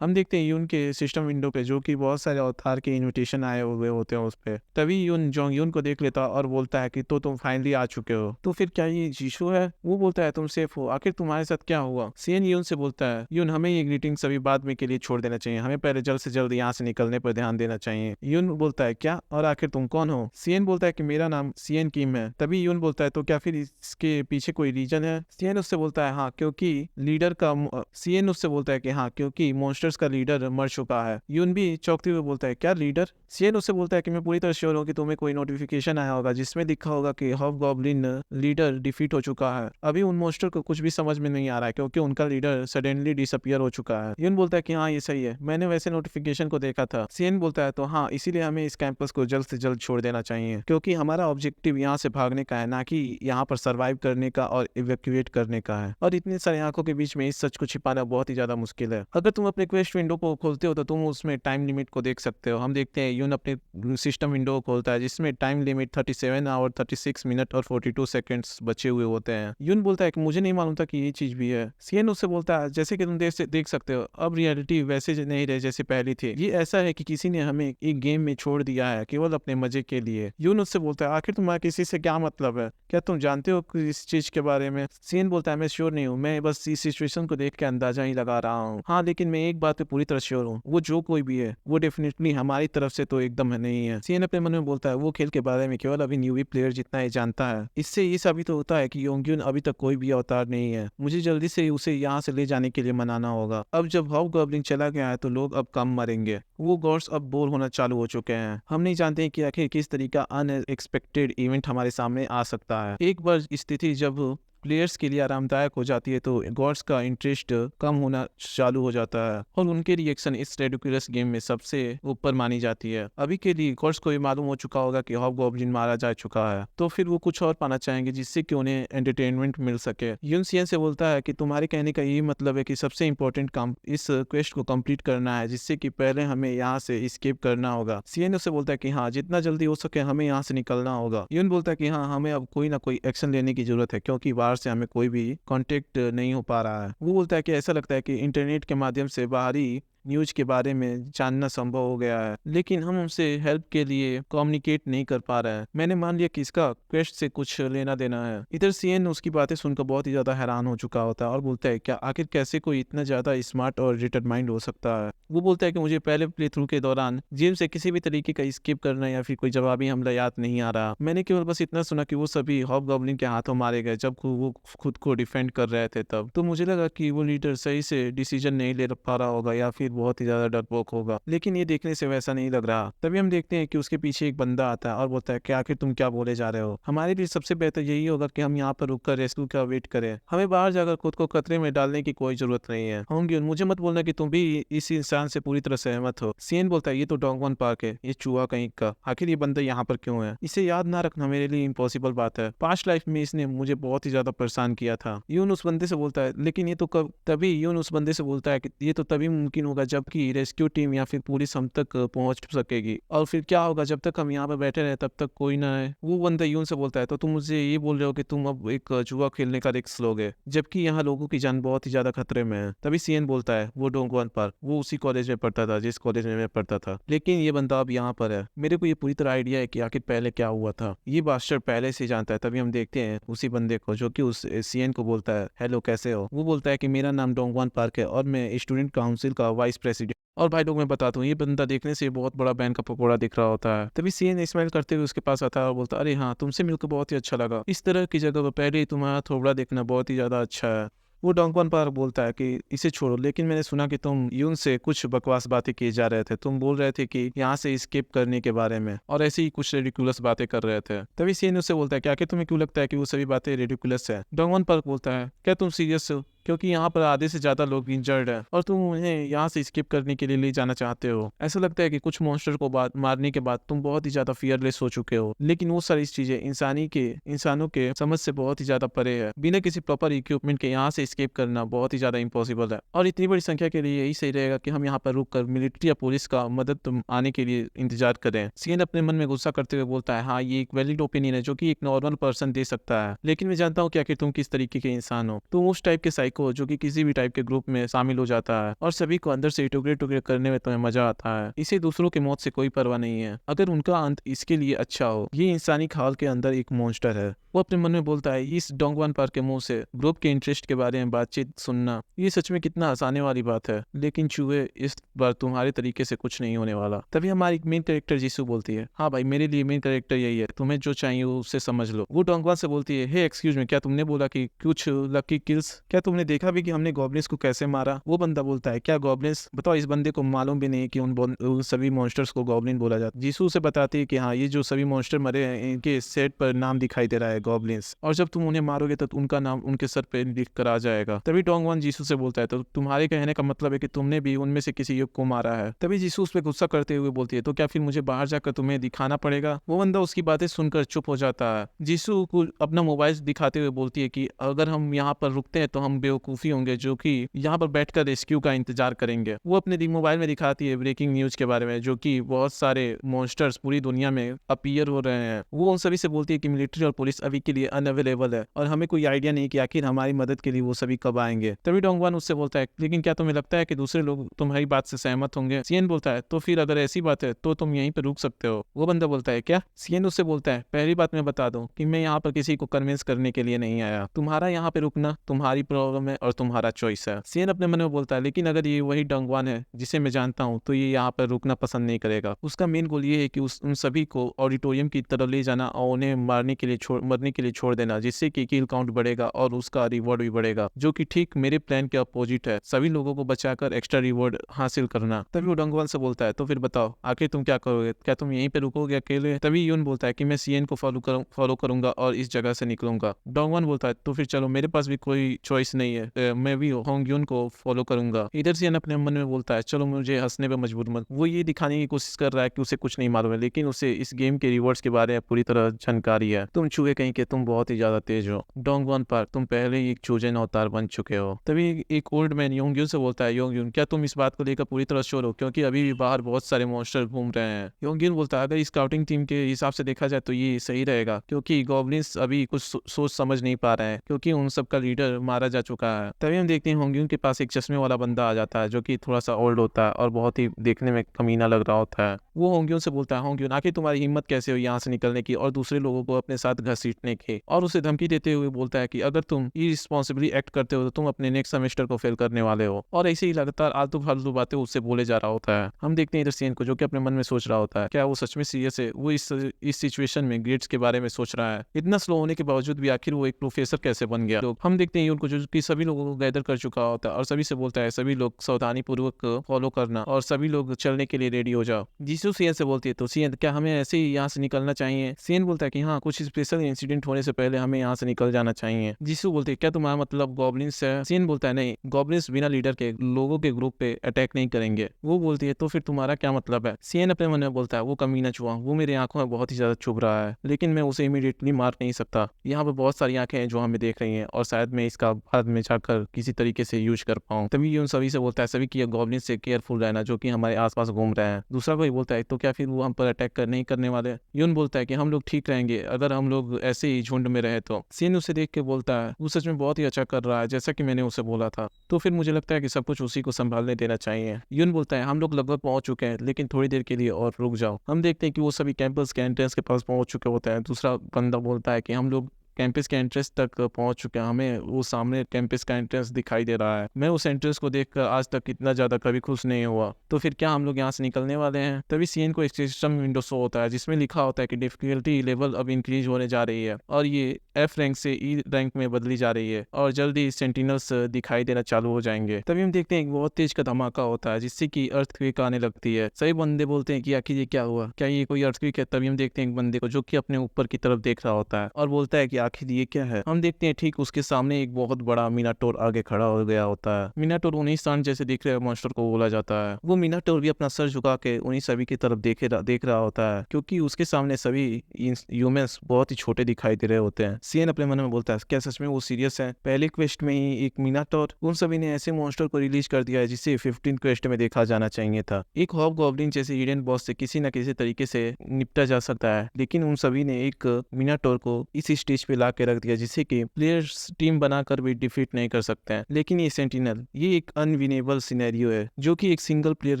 हम देखते हैं यून के सिस्टम विंडो पे जो कि बहुत सारे अवतार के इनविटेशन आए हुए होते हैं उस पे। तभी यून जोंगयोन को देख लेता और बोलता है कि तो तुम फाइनली आ चुके हो, तो फिर क्या ये जीशु है। वो बोलता है तुम सेफ हो, आखिर तुम्हारे साथ क्या हुआ। सीएन यून से बोलता है यून हमें ये ग्रीटिंग सभी बाद में के लिए छोड़ देना चाहिए, हमें पहले जल्द से जल्द यहाँ से निकलने पर ध्यान देना चाहिए। यून बोलता है क्या, और आखिर तुम कौन हो। सीएन बोलता है कि मेरा नाम सीएन किम है। तभी यून बोलता है तो क्या फिर इसके पीछे कोई रीजन है। सीएन उससे बोलता है हाँ क्योंकि लीडर का सीएन उससे बोलता है कि हाँ क्योंकि मॉन्स्टर्स का लीडर मर चुका है। यून भी चौंकते हुए बोलता है क्या लीडर। सीएन उससे बोलता है कि मैं पूरी तरह श्योर हूँ कि तुम्हें कोई नोटिफिकेशन आया होगा जिसमें लिखा होगा कि हॉबगॉब्लिन लीडर डिफीट हो चुका है। अभी उन मॉन्स्टर को कुछ भी समझ में नहीं आ रहा है क्योंकि उनका लीडर सडनली डिसअपियर हो चुका है। यून बोलता है कि हाँ ये सही है, मैंने वैसे नोटिफिकेशन को देखा था। सीएन बोलता है तो हाँ इसीलिए हमें इस कैंपस को जल्द से जल्द छोड़ देना चाहिए क्योंकि हमारा ऑब्जेक्टिव यहाँ से भागने का है, ना कि यहाँ पर सर्वाइव करने का और इवैक्यूएट करने का है। और इतने सारे आंखों के बीच में इस सच को छिपाना बहुत ही ज्यादा मुश्किल है। अगर तुम अपने क्वेस्ट विंडो को खोलते हो तो तुम उसमें टाइम लिमिट को देख सकते हो। हम देखते हैं यून अपने सिस्टम विंडो को खोलता है जिसमें टाइम लिमिट 37 आवर 36 मिनट और 42 सेकंड्स बचे हुए होते हैं। यून बोलता है कि मुझे नहीं मालूम था कि ये चीज भी है। सीएन उससे बोलता है जैसे कि तुम देख सकते हो अब रियलिटी वैसे नहीं रहे जैसे पहले थी, ये ऐसा है कि किसी ने हमें एक गेम में छोड़ दिया है केवल अपने मजे के लिए। यून उससे बोलता है आखिर तुम्हारा किसी से क्या मतलब है, क्या तुम जानते हो इस चीज के बारे में। सीएन बोलता है मैं श्योर नहीं हूँ, मैं बस इस सिचुएशन को देख के अंदाजा ही लगा रहा हूँ। हाँ लेकिन मैं एक बात पे पूरी तरह श्योर हूँ, वो जो कोई भी है वो डेफिनेटली हमारी तरफ से तो एकदम नहीं है। सीएन अपने मन में बोलता है वो खेल के बारे में केवल अभी न्यूबी प्लेयर जितना ही जानता है। इससे ये साबित होता है कि योंग्युन अभी तक कोई भी अवतार नहीं है। मुझे जल्दी से उसे यहाँ से ले जाने के लिए मनाना होगा। अब जब हॉबगॉब्लिन चला गया है तो लोग अब कम मरेंगे, वो गॉड्स अब बोर होना चालू हो चुके हैं। हम नहीं जानते कि आखिर किस तरीका अनएक्सपेक्टेड इवेंट हमारे सामने आ सकता है। एक बार स्थिति जब प्लेयर्स के लिए आरामदायक हो जाती है तो गॉड्स का इंटरेस्ट कम होना चालू हो जाता है और उनके रिएक्शन इस रेडिकुलस गेम में सबसे ऊपर मानी जाती है। अभी के लिए गॉड्स को ये मालूम हो चुका होगा कि हॉबगॉब्लिन मारा जा चुका है, तो फिर वो कुछ और पाना चाहेंगे जिससे कि उन्हें एंटरटेनमेंट मिल सके। यून सीएन से बोलता है कि तुम्हारे कहने का यही मतलब है कि सबसे इम्पोर्टेंट काम इस क्वेस्ट को कंप्लीट करना है जिससे कि पहले हमें यहाँ से एस्केप करना होगा। सीएन उससे बोलता है कि हाँ जितना जल्दी हो सके हमें यहाँ से निकलना होगा। यून बोलता है कि हाँ हमें अब कोई ना कोई एक्शन लेने की जरूरत है क्योंकि से हमें कोई भी कांटेक्ट नहीं हो पा रहा है। वो बोलता है कि ऐसा लगता है कि इंटरनेट के माध्यम से बाहरी न्यूज के बारे में जानना संभव हो गया है, लेकिन हम उनसे हेल्प के लिए कम्युनिकेट नहीं कर पा रहे हैं। मैंने मान लिया कि इसका क्वेस्ट से कुछ लेना देना है। इधर सीएन उसकी बातें सुनकर बहुत ही ज्यादा हैरान हो चुका होता है और बोलता है क्या आखिर कैसे कोई इतना ज्यादा स्मार्ट और डिटरमाइंड हो सकता है। वो बोलता है कि मुझे पहले प्ले थ्रू के दौरान जिम से किसी भी तरीके का स्किप करना या फिर कोई जवाबी हमला याद नहीं आ रहा। मैंने केवल बस इतना सुना कि वो सभी हॉबगॉब्लिन के हाथों मारे गए जब वो खुद को डिफेंड कर रहे थे तब। तो मुझे लगा कि वो लीडर सही से डिसीजन नहीं ले पा रहा होगा या फिर बहुत ही ज्यादा डरपोक होगा, लेकिन ये देखने से वैसा नहीं लग रहा। तभी हम देखते हैं कि उसके पीछे एक बंदा आता है और बोलता है कि आखिर तुम क्या बोले जा रहे हो। हमारे लिए सबसे बेहतर यही होगा कि हम यहाँ पर रुककर रेस्क्यू का वेट करें। हमें बाहर जाकर खुद को खतरे में डालने की कोई जरूरत नहीं है। होंगी मुझे मत बोलना कि तुम भी इस इंसान से पूरी तरह सहमत हो। सीएन बोलता है ये तो डोंगवन पार्क है, ये चूहा कहीं का। आखिर ये बंदा यहाँ पर क्यों है? इसे याद ना रखना मेरे लिए इम्पॉसिबल बात है। पास्ट लाइफ में इसने मुझे बहुत ही ज्यादा परेशान किया था। यून उस बंदे से बोलता है लेकिन ये तो कब तभी यून उस बंदे से बोलता है कि ये तो तभी मुमकिन होगा जबकि रेस्क्यू टीम या फिर पुलिस हम तक पहुंच सकेगी। और फिर क्या होगा जब तक हम यहाँ पर बैठे रहे तब तक कोई ना है। वो बंदा यून से बोलता है तो तुम मुझे ये बोल रहे हो कि तुम अब एक जुआ खेलने का रिस्क लोगे जबकि यहाँ लोगों की जान बहुत ही ज्यादा खतरे में है। तभी सीएन बोलता है वो डोंगवन पार्क, वो उसी कॉलेज में पढ़ता था जिस कॉलेज में मैं पढ़ता था, लेकिन ये बंदा अब यहाँ पर है। मेरे को ये पूरी तरह आइडिया है कि आखिर पहले क्या हुआ था। ये बास्टर पहले से जानता है। तभी हम देखते हैं उसी बंदे को जो कि उस सीएन को बोलता है हेलो कैसे हो। वो बोलता है कि मेरा नाम डोंगवन पार्क है और मैं स्टूडेंट काउंसिल का वाइस प्रेसिडेंट। और भाई लोग मैं बताता हूँ ये बंदा देखने से बहुत बड़ा बैन का पकौड़ा दिख रहा होता है। तभी सीएन स्माइल करते हुए उसके पास आता है और बोलता है अरे हाँ तुमसे मिलकर बहुत ही अच्छा लगा। इस तरह की जगह पर पहले ही तुम्हारा थोबड़ा देखना बहुत ही ज्यादा अच्छा है। वो डोंगवन पार्क बोलता है कि इसे छोड़ो, लेकिन मैंने सुना कि तुम यून से कुछ बकवास बातें किए जा रहे थे। तुम बोल रहे थे कि यहाँ से स्केप करने के बारे में और ऐसे ही कुछ रेडिकुलस बातें कर रहे थे। तभी सीएन उससे बोलता है कि आखिर तुम्हें क्यों लगता है कि वो सभी बातें रेडिकुलस है? डोंगवन पार्क बोलता है क्या तुम सीरियस हो? क्योंकि यहाँ पर आधे से ज्यादा लोग इंजर्ड है और तुम उन्हें यहाँ से स्किप करने के लिए ले जाना चाहते हो। ऐसा लगता है कि कुछ मॉन्स्टर को मारने के बाद तुम बहुत ही ज्यादा फियरलेस हो चुके हो, लेकिन वो सारी चीजें इंसानों के समझ से बहुत ही ज्यादा परे है। बिना किसी प्रॉपर इक्विपमेंट के यहाँ से स्केप करना बहुत ही ज्यादा इम्पॉसिबल है और इतनी बड़ी संख्या के लिए यही सही रहेगा कि हम यहाँ पर रुक कर मिलिट्री या पुलिस का मदद आने के लिए इंतजार करें। सीएन अपने मन में गुस्सा करते हुए बोलता है हाँ ये एक वैलिड ओपिनियन है जो कि एक नॉर्मल पर्सन दे सकता है, लेकिन मैं जानता हूँ कि आखिर तुम किस तरीके के इंसान हो। तुम उस टाइप के को जो कि किसी भी टाइप के ग्रुप में शामिल हो जाता है और सभी को अंदर से टुकड़े टुकड़े करने में तुम्हें मजा आता है। इसे दूसरों के मौत से कोई परवाह नहीं है अगर उनका अंत इसके लिए अच्छा हो। ये इंसानी खाल के अंदर एक मॉन्स्टर है। वो अपने मन में बोलता है इस डोंगवन पार्क के मुंह से ग्रुप के इंटरेस्ट के बारे में बातचीत सुनना ये सच में कितना हंसाने वाली बात है, लेकिन चूहे इस बार तुम्हारे तरीके से कुछ नहीं होने वाला। तभी हमारी मेन कैरेक्टर जीसू बोलती है हाँ भाई मेरे लिए मेन कैरेक्टर यही है, तुम्हें जो चाहिए वो उससे समझ लो। वो डोंगवन से बोलती है हे एक्सक्यूज मी, क्या तुमने बोला कि कुछ लकी किल्स? क्या तुमने देखा भी कि हमने गॉब्लिन्स को कैसे मारा? वो बंदा बोलता है क्या गॉब्लिन्स? बताओ इस बंदे को मालूम भी नहीं कि उन सभी मॉन्स्टर्स को गॉब्लिन बोला जाता है। जीसू से बताती है कि हाँ ये जो सभी मॉन्स्टर मरे हैं इनके सेट पर नाम दिखाई दे रहा है गॉब्लिन्स, और जब तुम उन्हें मारोगे तो उनका नाम उनके सर पे लिख कर आ जाएगा। तभी डोंगवन जीसू से बोलता है तो तुम्हारे कहने का मतलब है कि तुमने भी उनमें से किसी युग को मारा है। तभी जीसू उस पर गुस्सा करते हुए बोलती है तो क्या फिर मुझे बाहर जाकर तुम्हें दिखाना पड़ेगा? वो बंदा उसकी बातें सुनकर चुप हो जाता है। जीसू को अपना मोबाइल दिखाते हुए बोलती है कि अगर हम यहाँ पर रुकते हैं तो हम बेवकूफी होंगे जो कि यहाँ पर बैठकर रेस्क्यू का इंतजार करेंगे। वो अपने मोबाइल में दिखाती है ब्रेकिंग न्यूज के बारे में जो कि बहुत सारे मॉन्स्टर्स पूरी दुनिया में अपीयर हो रहे हैं। वो उन सभी से बोलती है कि मिलिट्री और पुलिस अभी के लिए अनअवेलेबल है और हमें कोई आइडिया नहीं कि आखिर हमारी मदद के लिए वो सभी कब आएंगे। तभी डोंगवन उससे बोलता है लेकिन क्या तुम्हें लगता है कि दूसरे लोग तुम्हारी बात से सहमत होंगे? सीएन बोलता है तो फिर अगर ऐसी बात है तो तुम यहीं पर रुक सकते हो। वो बंदा बोलता है क्या? सीएन उससे बोलता है पहली बात मैं बता दूं कि मैं यहाँ पर किसी को कन्विंस करने के लिए नहीं आया। तुम्हारा यहाँ पे रुकना तुम्हारी प्रॉब्लम है और तुम्हारा चॉइस है। सीएन अपने मन में बोलता है लेकिन अगर ये वही डोंगवन है जिसे मैं जानता हूँ तो ये यहाँ पर रुकना पसंद नहीं करेगा। उसका मेन गोल ये है कि उन सभी को ऑडिटोरियम की तरफ ले जाना और उन्हें मरने के लिए छोड़ देना, जिससे कि किल काउंट बढ़ेगा और उसका रिवॉर्ड भी बढ़ेगा, जो कि ठीक मेरे प्लान के अपोजिट है। सभी लोगों को बचाकर एक्स्ट्रा रिवॉर्ड हासिल करना। तभी वो डोंगवन से बोलता है तो फिर बताओ आखिर तुम क्या करोगे? क्या तुम यहीं पे रुकोगे अकेले? तभी यून बोलता है कि मैं सीएन को फॉलो करूंगा और इस जगह से निकलूंगा। डोंगवन बोलता है तो फिर चलो मेरे पास भी कोई चॉइस नहीं है, मैं भी होंग यून को फॉलो करूंगा। इधर सीएन अपने मन में बोलता है चलो मुझे हंसने पे मजबूर मत। वो ये दिखाने की कोशिश कर रहा है कि उसे कुछ नहीं मालूम है, लेकिन उसे इस गेम के रिवॉर्ड्स के बारे में पूरी तरह जानकारी है। तुम चूहे कहीं कि तुम बहुत ही ज्यादा तेज हो। डोंगवॉन पार्क, तुम पहले ही एक चोजन अवतार बन चुके हो। तभी एक ओल्ड मैन योंगयून से बोलता है, योंगयून क्या तुम इस बात को लेकर पूरी तरह श्योर हो, क्योंकि अभी भी बाहर बहुत सारे मॉन्स्टर घूम रहे हैं। योंगयून बोलता है, अगर स्काउटिंग टीम के हिसाब से देखा जाए तो ये सही रहेगा, क्योंकि गॉब्लिन्स अभी कुछ सोच समझ नहीं पा रहे हैं, क्योंकि उन सबका लीडर मारा जा चुका है। तभी हम देखते हैं होंग्यून के पास एक चश्मे वाला बंदा आ जाता है, जो कि थोड़ा सा ओल्ड होता है और बहुत ही देखने में कमीना लग रहा होता है। वो होंग्यून से बोलता है, होंग्यून आखिर तुम्हारी हिम्मत कैसे हुई यहाँ से निकलने की और दूसरे लोगों को अपने साथ घसीटने की। और उसे धमकी देते हुए बोलता है कि अगर तुम इररिस्पांसिबली एक्ट करते हो तो तुम अपने नेक्स्ट सेमेस्टर को फेल करने वाले हो। और ऐसे ही लगातार आलतू फालतू बातें उससे बोले जा रहा होता है। हम देखते हैं इधर सीएन को, जो कि अपने मन में सोच रहा होता है क्या वो सच में सीरियस है। वो इस सिचुएशन में ग्रेड्स के बारे में सोच रहा है। इतना स्लो होने के बावजूद भी आखिर वो एक प्रोफेसर कैसे बन गया। तो हम देखते हैं उनको, जो कि सभी लोगों को गैदर कर चुका होता है और सभी से बोलता है, सभी लोग सावधानी पूर्वक फॉलो करना और सभी लोग चलने के लिए रेडी हो जाओ। जीसू सीएन से बोलती है, तो सीएन क्या हमें ऐसे ही यहाँ से निकलना चाहिए। सीएन बोलता है कि हाँ, कुछ स्पेशल इंसिडेंट होने से पहले हमें यहाँ से निकल जाना चाहिए। जीसू बोलती है, क्या तुम्हारा मतलब गॉब्लिन्स है। सीएन बोलता है, नहीं, गॉब्लिन्स बिना लीडर के लोगों के ग्रुप पे अटैक नहीं करेंगे। वो बोलती है, तो फिर तुम्हारा क्या मतलब है। सीएन अपने मन में बोलता है, वो कमीना चूहा, वो मेरी आंखों में बहुत ही ज्यादा चुभ रहा है, लेकिन मैं उसे इमीडिएटली मार नहीं सकता। यहाँ पे बहुत सारी आंखें हैं जो हमें देख रही हैं और शायद मैं इसका बाद में जाकर किसी तरीके से यूज कर पाऊँ। तभी उन सभी से बोलता है, सभी की गॉब्लिन से केयरफुल रहना जो कि हमारे आसपास घूम रहे हैं। दूसरा कोई बोलता है, तो क्या फिर वो हम पर अटैक नहीं करने वाले। यून बोलता है कि हम लोग ठीक रहेंगे अगर हम लोग ऐसे ही झुंड में रहे तो। सीन उसे देख के बोलता है, वो सच में बहुत ही अच्छा कर रहा है, जैसा कि मैंने उसे बोला था। तो फिर मुझे लगता है कि सब कुछ उसी को संभालने देना चाहिए। यून बोलता है, हम लोग लगभग पहुंच चुके हैं, लेकिन थोड़ी देर के लिए और रुक जाओ। हम देखते हैं कि वो सभी कैंपस के एंट्रेंस के पास पहुंच चुके होते हैं। दूसरा बंदा बोलता है कि हम लोग कैंपस के एंट्रेंस तक पहुंच चुके हैं, हमें वो सामने कैंपस का एंट्रेंस दिखाई दे रहा है। मैं उस एंट्रेंस को देखकर आज तक इतना ज्यादा कभी खुश नहीं हुआ। तो फिर क्या हम लोग यहाँ से निकलने वाले हैं। तभी सीएन को एक सिस्टम विंडो शो होता है, जिसमें लिखा होता है कि डिफिकल्टी लेवल अब इंक्रीज होने जा रही है और ये F रैंक से E रैंक में बदली जा रही है और जल्दी सेंटिनल्स दिखाई देना चालू हो जाएंगे। तभी हम देखते हैं एक बहुत तेज का धमाका होता है, जिससे कि अर्थक्वेक आने लगती है। सभी बंदे बोलते हैं कि आखिर ये क्या हुआ, क्या ये कोई अर्थक्वेक है। तभी हम देखते हैं एक बंदे को, जो कि अपने ऊपर की तरफ देख रहा होता है और बोलता है कि आखिर ये क्या है। हम देखते हैं ठीक उसके सामने एक बहुत बड़ा मिनाटोर आगे खड़ा हो गया होता है। मिनाटोर उन्हीं सांड जैसे दिख रहे मॉन्स्टर को बोला जाता है। वो मिनाटोर भी अपना सर झुका के उन्हीं सभी की तरफ देख रहा होता है, क्योंकि उसके सामने सभी ह्यूमंस बहुत ही छोटे दिखाई दे रहे होते हैं। सीएन अपने मन में बोलता है, क्या सच में वो सीरियस है। पहले क्वेस्ट में ही एक मिनाटोर उन सभी ने ऐसे मॉन्स्टर को रिलीज कर दिया है जिसे 15 क्वेस्ट में देखा जाना चाहिए था। एक हॉबगॉब्लिन जैसे हिडन बॉस से किसी न किसी तरीके से निपटा जा सकता है, लेकिन उन सभी ने एक मिनाटोर को इस स्टेज पे ला के रख दिया जिसे कि प्लेयर्स टीम बनाकर भी डिफीट नहीं कर सकते हैं। लेकिन ये सेंटिनल, ये एक अनविनेबल सिनेरियो है जो कि एक सिंगल प्लेयर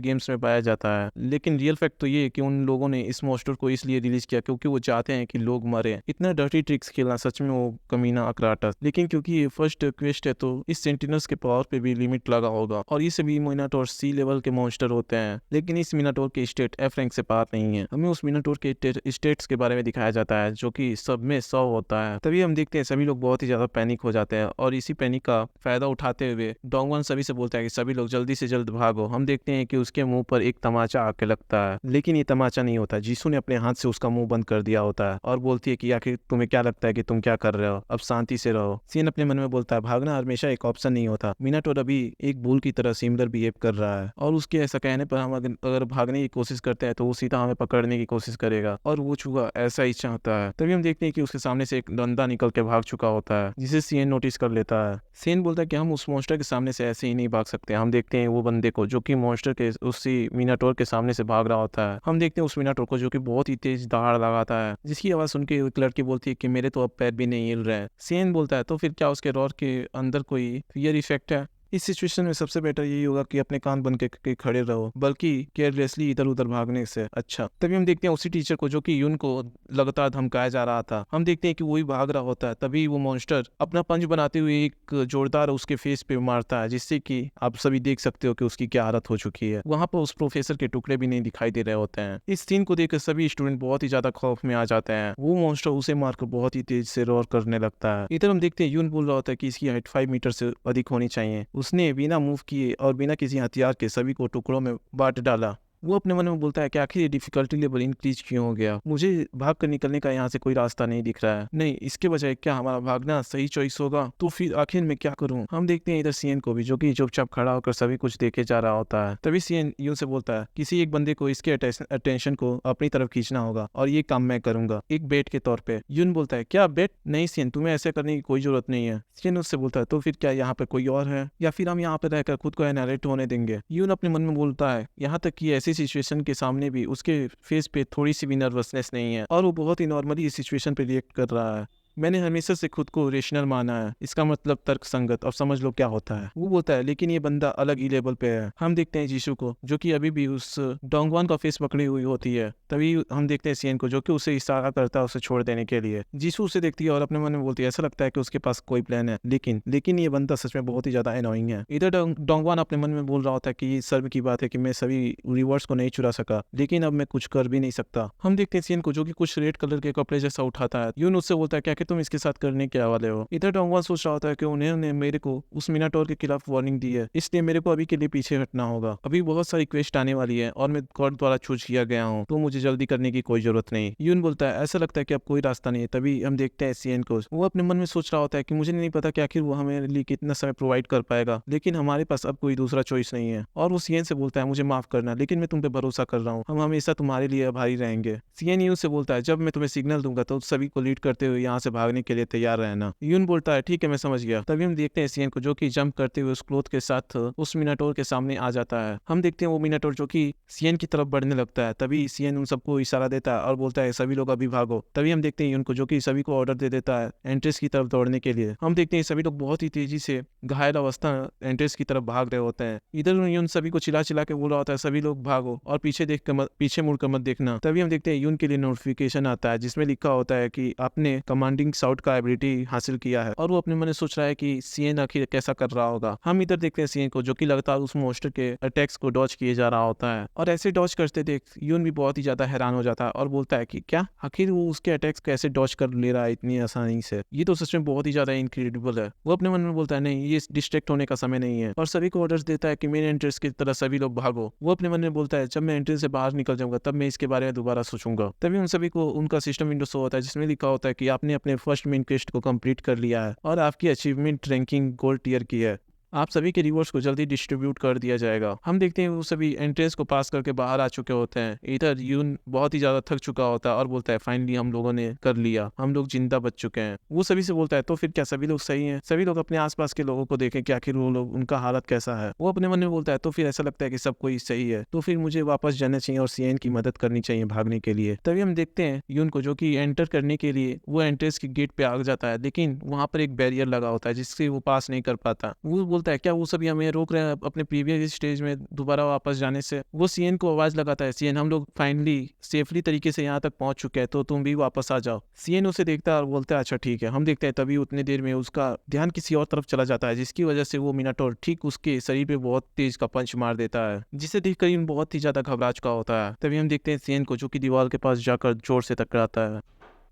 गेम्स में पाया जाता है। लेकिन रियल फैक्ट तो ये है कि उन लोगों ने इस मॉन्स्टर को इसलिए रिलीज किया क्योंकि वो चाहते हैं कि लोग मरे। इतना डर्टी ट्रिक्स खेलना सच में वो कमीना अकराटस। लेकिन क्योंकि ये फर्स्ट क्वेस्ट है तो इस सेंटिनल्स के पावर पे भी लिमिट लगा होगा और ये सभी मिनाटोर C लेवल के मॉन्स्टर होते हैं। लेकिन इस मिनाटोर के स्टेट F रैंक से पार नहीं है। हमें उस मिनाटोर के स्टेट्स के बारे में दिखाया जाता है जो कि सब में 100 होता है। तभी हम देखते हैं सभी लोग बहुत ही ज्यादा पैनिक हो जाते हैं और इसी पैनिक का फायदा उठाते हुए डोंगवन सभी से बोलता है कि सभी लोग जल्दी से जल्द भागो। हम देखते हैं कि उसके मुंह पर एक तमाचा आके लगता है, लेकिन ये तमाचा नहीं होता। जीसू ने अपने हाथ से उसका मुंह बंद कर दिया होता है और बोलती है कि आखिर तुम्हें क्या लगता है कि तुम क्या कर रहे हो, अब शांति से रहो। सीएन अपने मन में बोलता है, भागना हमेशा एक ऑप्शन नहीं होता। मिनाटोर अभी एक बुल की तरह सिमिलर बिहेव कर रहा है और उसके ऐसा कहने पर हम अगर भागने की कोशिश करते हैं तो वो सीधा हमें पकड़ने की कोशिश करेगा और वो चूहा ऐसा ही चाहता है। तभी हम देखते हैं कि उसके सामने से एक डंडा निकल के भाग चुका होता है, जिसे सीएन नोटिस कर लेता है। सीएन बोलता है कि हम उस मॉन्स्टर के सामने से ऐसे ही नहीं भाग सकते। हम देखते हैं वो बंदे को जो कि मॉन्स्टर के उसी मिनाटोर के सामने से भाग रहा होता है। हम देखते हैं उस मिनाटोर को जो कि बहुत ही तेज दहाड़ लगाता है, जिसकी आवाज सुन के एक लड़की बोलती है कि मेरे तो अब पैर भी नहीं हिल रहे हैं। सीएन बोलता है, तो फिर क्या उसके रॉर के अंदर कोई फियर इफेक्ट है। इस सिचुएशन में सबसे बेटर यही होगा कि अपने कान बन के खड़े रहो, बल्कि केयरलेसली इधर उधर भागने से अच्छा। तभी हम देखते हैं उसी टीचर को जो कि यून को लगातार धमकाया जा रहा था। हम देखते हैं कि वही भाग रहा होता है। तभी वो मॉन्स्टर अपना पंच बनाते हुए एक जोरदार उसके फेस पे मारता है, जिससे कि आप सभी देख सकते हो कि उसकी क्या हालत हो चुकी है। वहां पर उस प्रोफेसर के टुकड़े भी नहीं दिखाई दे रहे होते हैं। इस सीन को देखकर सभी स्टूडेंट बहुत ही ज्यादा खौफ में आ जाते हैं। वो मॉन्स्टर उसे मारकर बहुत ही तेज से रोर करने लगता है। इधर हम देखते हैं यून बोल रहा होता है कि इसकी हाइट 5 मीटर से अधिक होनी चाहिए। उसने बिना मूव किए और बिना किसी हथियार के सभी को टुकड़ों में बांट डाला वो अपने मन में बोलता है कि आखिर ये डिफिकल्टी लेवल इंक्रीज क्यों हो गया, मुझे भाग कर निकलने का यहाँ से कोई रास्ता नहीं दिख रहा है, नहीं इसके बजाय क्या हमारा भागना सही चॉइस होगा, तो फिर आखिर मैं क्या करूँ। हम देखते हैं इधर सीएन को भी, जो कि चुपचाप खड़ा होकर सभी कुछ देखे जा रहा होता है। तभी सीएन यून से बोलता है किसी एक बंदे को इसके अटेंशन को अपनी तरफ खींचना होगा और ये काम मैं करूंगा एक बेट के तौर पे। यून बोलता है क्या बेट, नहीं सीएन तुम्हें ऐसा करने की कोई जरूरत नहीं है। सीएन उससे बोलता है तो फिर क्या यहाँ पर कोई और है या फिर हम यहाँ पर रहकर खुद को एनारेट होने देंगे। यून अपने मन में बोलता है यहाँ तक कि ऐसी सिचुएशन के सामने भी उसके फेस पे थोड़ी सी भी नर्वसनेस नहीं है और वो बहुत ही नॉर्मली इस सिचुएशन पे रिएक्ट कर रहा है। मैंने हमेशा से खुद को रेशनल माना है, इसका मतलब तर्क संगत, अब समझ लो क्या होता है। वो बोलता है लेकिन ये बंदा अलग ही लेवल पे है। हम देखते हैं जीशु को जो कि अभी भी उस डोंगवान का फेस पकड़ी हुई होती है। तभी हम देखते हैं सीएन को जो कि उसे इशारा करता है उसे छोड़ देने के लिए। जीशु उसे देखती है और अपने मन में बोलती है ऐसा लगता है कि उसके पास कोई प्लान है, लेकिन ये बंदा सच में बहुत ही ज्यादा एनोइंग है। इधर डोंगवान अपने मन में बोल रहा होता है कि ये शर्म की बात है कि मैं सभी रिवॉर्ड्स को नहीं चुरा सका, लेकिन अब मैं कुछ कर भी नहीं सकता। हम देखते हैं सीएन को जो कि कुछ रेड कलर के कपड़े जैसा उठाता है। यून उससे बोलता है क्या कि तुम इसके साथ करने क्या वाले हो। इधर डोंगवान सोच रहा होता है कि उन्होंने मेरे को उस मिनाटोर के खिलाफ वार्निंग दी है, इसलिए मेरे को अभी के लिए पीछे हटना होगा। अभी बहुत सारी क्वेस्ट आने वाली है और मैं गॉड द्वारा चूज किया गया हूँ, तो मुझे जल्दी करने की कोई जरूरत नहीं। यून बोलता है ऐसा लगता है कि अब कोई रास्ता नहीं है। तभी हम देखते हैं सीएन को, वो अपने मन में सोच रहा होता है कि मुझे नहीं पता कि आखिर वो हमारे लिए कितना समय प्रोवाइड कर पाएगा, लेकिन हमारे पास अब कोई दूसरा चॉइस नहीं है। और वो सीएन से बोलता है मुझे माफ करना, लेकिन मैं तुम पे भरोसा कर रहा हूँ, हम हमेशा तुम्हारे लिए आभारी रहेंगे। सीएन यून से बोलता है जब मैं तुम्हें सिग्नल दूंगा तो सभी को लीड करते हुए यहाँ से भागने के लिए तैयार रहना। यून बोलता है ठीक है मैं समझ गया। तभी हम देखते हैं सीएन को जो कि जंप करते हुए उस क्लोथ के साथ उस मिनाटोर के सामने आ जाता है। हम देखते हैं वो मिनाटोर जो कि सीएन की तरफ बढ़ने लगता है। तभी सीएन उन सबको इशारा देता है और बोलता है सभी लोग अभी भागो। तभी हम देखते हैं उनको जो कि सभी को ऑर्डर दे देता है एंट्रेंस की तरफ दौड़ने के लिए। हम देखते हैं सभी लोग बहुत ही तेजी से घायल अवस्था एंट्रेंस की तरफ भाग रहे होते हैं। इधर यून सभी को चिल्ला चिल्ला के बोल रहा होता है सभी लोग भागो और पीछे मुड़कर मत देखना। तभी हम देखते हैं यून के लिए नोटिफिकेशन आता है जिसमें लिखा होता है कि आपने कमांडिंग शाउट का एबिलिटी हासिल किया है। और वो अपने मन में सोच रहा है कि सीएन आखिर कैसा कर रहा होगा। हम इधर देखते हैं सीएन को जो कि लगातार उस मोस्टर के अटैक्स को डॉज किए जा रहा होता है और ऐसे डॉज करते देख यून भी बहुत ही ज्यादा हैरान हो जाता है और बोलता है कि क्या आखिर वो उसके अटैक्स कैसे डॉज कर ले रहा है इतनी आसानी से, ये तो सच में बहुत ही ज्यादा इनक्रेडिबल है। वो अपने मन में बोलता है नहीं ये डिस्ट्रैक्ट होने का समय नहीं है और सभी को ऑर्डर्स देता है कि मेन एंट्रेंस की तरह सभी लोग भागो। वो अपने मन में बोलता है जब मैं एंट्रेंस से बाहर निकल जाऊंगा तब मैं इसके बारे में दोबारा सोचूंगा। तभी उन सभी को उनका सिस्टम विंडो शो होता है जिसमें लिखा होता है कि आपने अपने फर्स्ट मेन क्वेस्ट को कंप्लीट कर लिया है और आपकी अचीवमेंट रैंकिंग गोल्ड टियर की है। आप सभी के रिवॉर्ड्स को जल्दी डिस्ट्रीब्यूट कर दिया जाएगा। हम देखते हैं वो सभी एंट्रेंस को पास करके बाहर आ चुके होते हैं। इधर यून बहुत ही ज्यादा थक चुका होता है और बोलता है फाइनली हम लोगों ने कर लिया, हम लोग जिंदा बच चुके हैं। वो सभी से बोलता है तो फिर क्या सभी लोग सही हैं? सभी लोग अपने आसपास के लोगों को देखें कि आखिर वो लोग उनका हालत कैसा है। वो अपने मन में बोलता है तो फिर ऐसा लगता है कि सब कोई सही है, तो फिर मुझे वापस जाना चाहिए और सीएन की मदद करनी चाहिए भागने के लिए। तभी हम देखते हैं यून को जो कि एंटर करने के लिए वो एंट्रेंस के गेट पे आ जाता है, लेकिन वहां पर एक बैरियर लगा होता है जिससे वो पास नहीं कर पाता। वो बोलता है क्या वो सभी रोक रहे हैं अपने प्रीवियस स्टेज में दोबारा वापस जाने से। वो सीएन को आवाज लगाता है सीएन हम लोग फाइनली सेफली तरीके से यहाँ तक पहुंच चुके हैं, तो तुम भी वापस आ जाओ। सीएन उसे देखता है और बोलता है अच्छा ठीक है। हम देखते हैं तभी उतनी देर में उसका ध्यान किसी और तरफ चला जाता है जिसकी वजह से वो मिनाटोर ठीक उसके शरीर पे बहुत तेज का पंच मार देता है, जिसे देखकर यून बहुत ही ज्यादा घबरा चुका होता है। तभी हम देखते हैं सीएन को जो कि दीवार के पास जाकर जोर से टकराता है,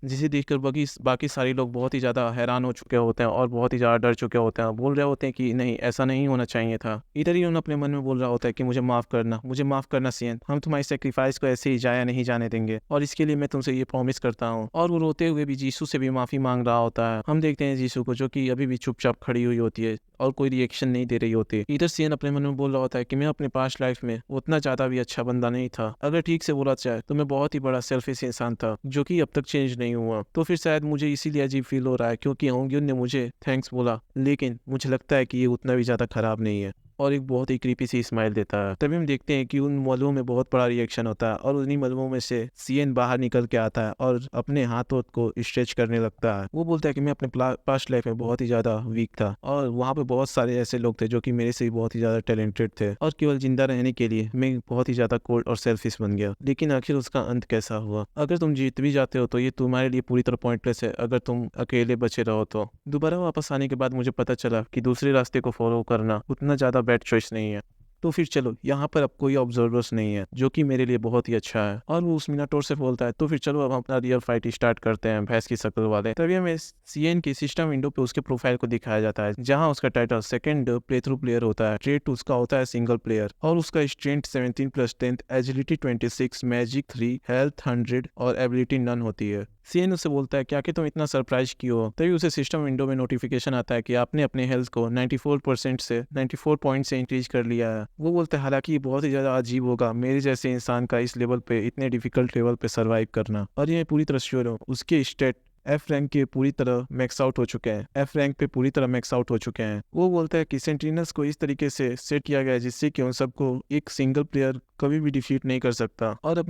जिसे देखकर बाकी सारे लोग बहुत ही ज़्यादा हैरान हो चुके होते हैं और बहुत ही ज़्यादा डर चुके होते हैं। बोल रहे होते हैं कि नहीं ऐसा नहीं होना चाहिए था। इधर ही उन अपने मन में बोल रहा होता है कि मुझे माफ़ करना सीएन, हम तुम्हारी सेक्रीफाइस को ऐसे ही जाया नहीं जाने देंगे और इसके लिए मैं तुमसे ये प्रॉमिस करता हूँ। और वो रोते हुए भी जीसू से भी माफ़ी मांग रहा होता है। हम देखते हैं जीसू को जो कि अभी भी चुपचाप खड़ी हुई होती है और कोई रिएक्शन नहीं दे रही होती। इधर सीएन अपने मन में बोल रहा होता है कि मैं अपने पास्ट लाइफ में उतना ज़्यादा भी अच्छा बंदा नहीं था। अगर ठीक से बोला जाए तो मैं बहुत ही बड़ा सेल्फिश इंसान था जो कि अब तक चेंज नहीं हुआ। तो फिर शायद मुझे इसीलिए अजीब फील हो रहा है क्योंकि होंग्युन ने मुझे थैंक्स बोला, लेकिन मुझे लगता है कि ये उतना भी ज़्यादा खराब नहीं है। और एक बहुत ही क्रीपी सी स्माइल देता है। तभी हम देखते हैं कि उन मलबों में बहुत बड़ा रिएक्शन होता है और उन्हीं मलबों में से सीएन बाहर निकल के आता है और अपने हाथों को स्ट्रेच करने लगता है। वो बोलता है कि मैं अपने पास्ट लाइफ में बहुत ही ज्यादा वीक था और वहाँ पे बहुत सारे ऐसे लोग थे जो कि मेरे से भी बहुत ही ज्यादा टैलेंटेड थे और केवल जिंदा रहने के लिए मैं बहुत ही ज्यादा कोल्ड और सेल्फिश बन गया। लेकिन आखिर उसका अंत कैसा हुआ? अगर तुम जीत भी जाते हो तो ये तुम्हारे लिए पूरी तरह पॉइंटलेस है अगर तुम अकेले बचे रहो तो। दोबारा वापस आने के बाद मुझे पता चला कि दूसरे रास्ते को फॉलो करना उतना ज्यादा बैड चॉइस नहीं है। तो फिर चलो यहाँ पर अब कोई ऑब्जर्वर्स नहीं है, जो कि मेरे लिए बहुत ही अच्छा है। और वो उस मिनाटोर से बोलता है तो फिर चलो अब हम अपना रियल फाइट स्टार्ट करते हैं भैंस की शक्ल वाले। तभी हमें सीएन की सिस्टम विंडो पे उसके प्रोफाइल को दिखाया जाता है, जहाँ उसका title second play through player होता है, ट्रेट उसका होता है सिंगल प्लेयर, और उसका strength 17 plus 10, agility 26, magic 3, health 100 और एबिलिटी नन होती है। सीएन उससे बोलता है क्या कि तुम इतना सरप्राइज क्यों हो। तभी उसे सिस्टम विंडो में नोटिफिकेशन आता है कि आपने अपने हेल्थ को 94% से 94 पॉइंट से इंक्रीज कर लिया है। वो बोलता है हालांकि ये बहुत ही ज्यादा अजीब होगा मेरे जैसे इंसान का इस लेवल पे, इतने डिफिकल्ट लेवल पे सरवाइव करना। और ये पूरी तरह श्योर हूँ उसके स्टेट एफ रैंक के पूरी तरह मैक्स आउट हो चुके हैं, एफ रैंक पे पूरी तरह मैक्स आउट हो चुके हैं। वो बोलता है कि सेंटिनल्स को इस तरीके से सेट किया गया है जिससे कि उन सबको एक सिंगल प्लेयर कभी भी डिफीट नहीं कर सकता। और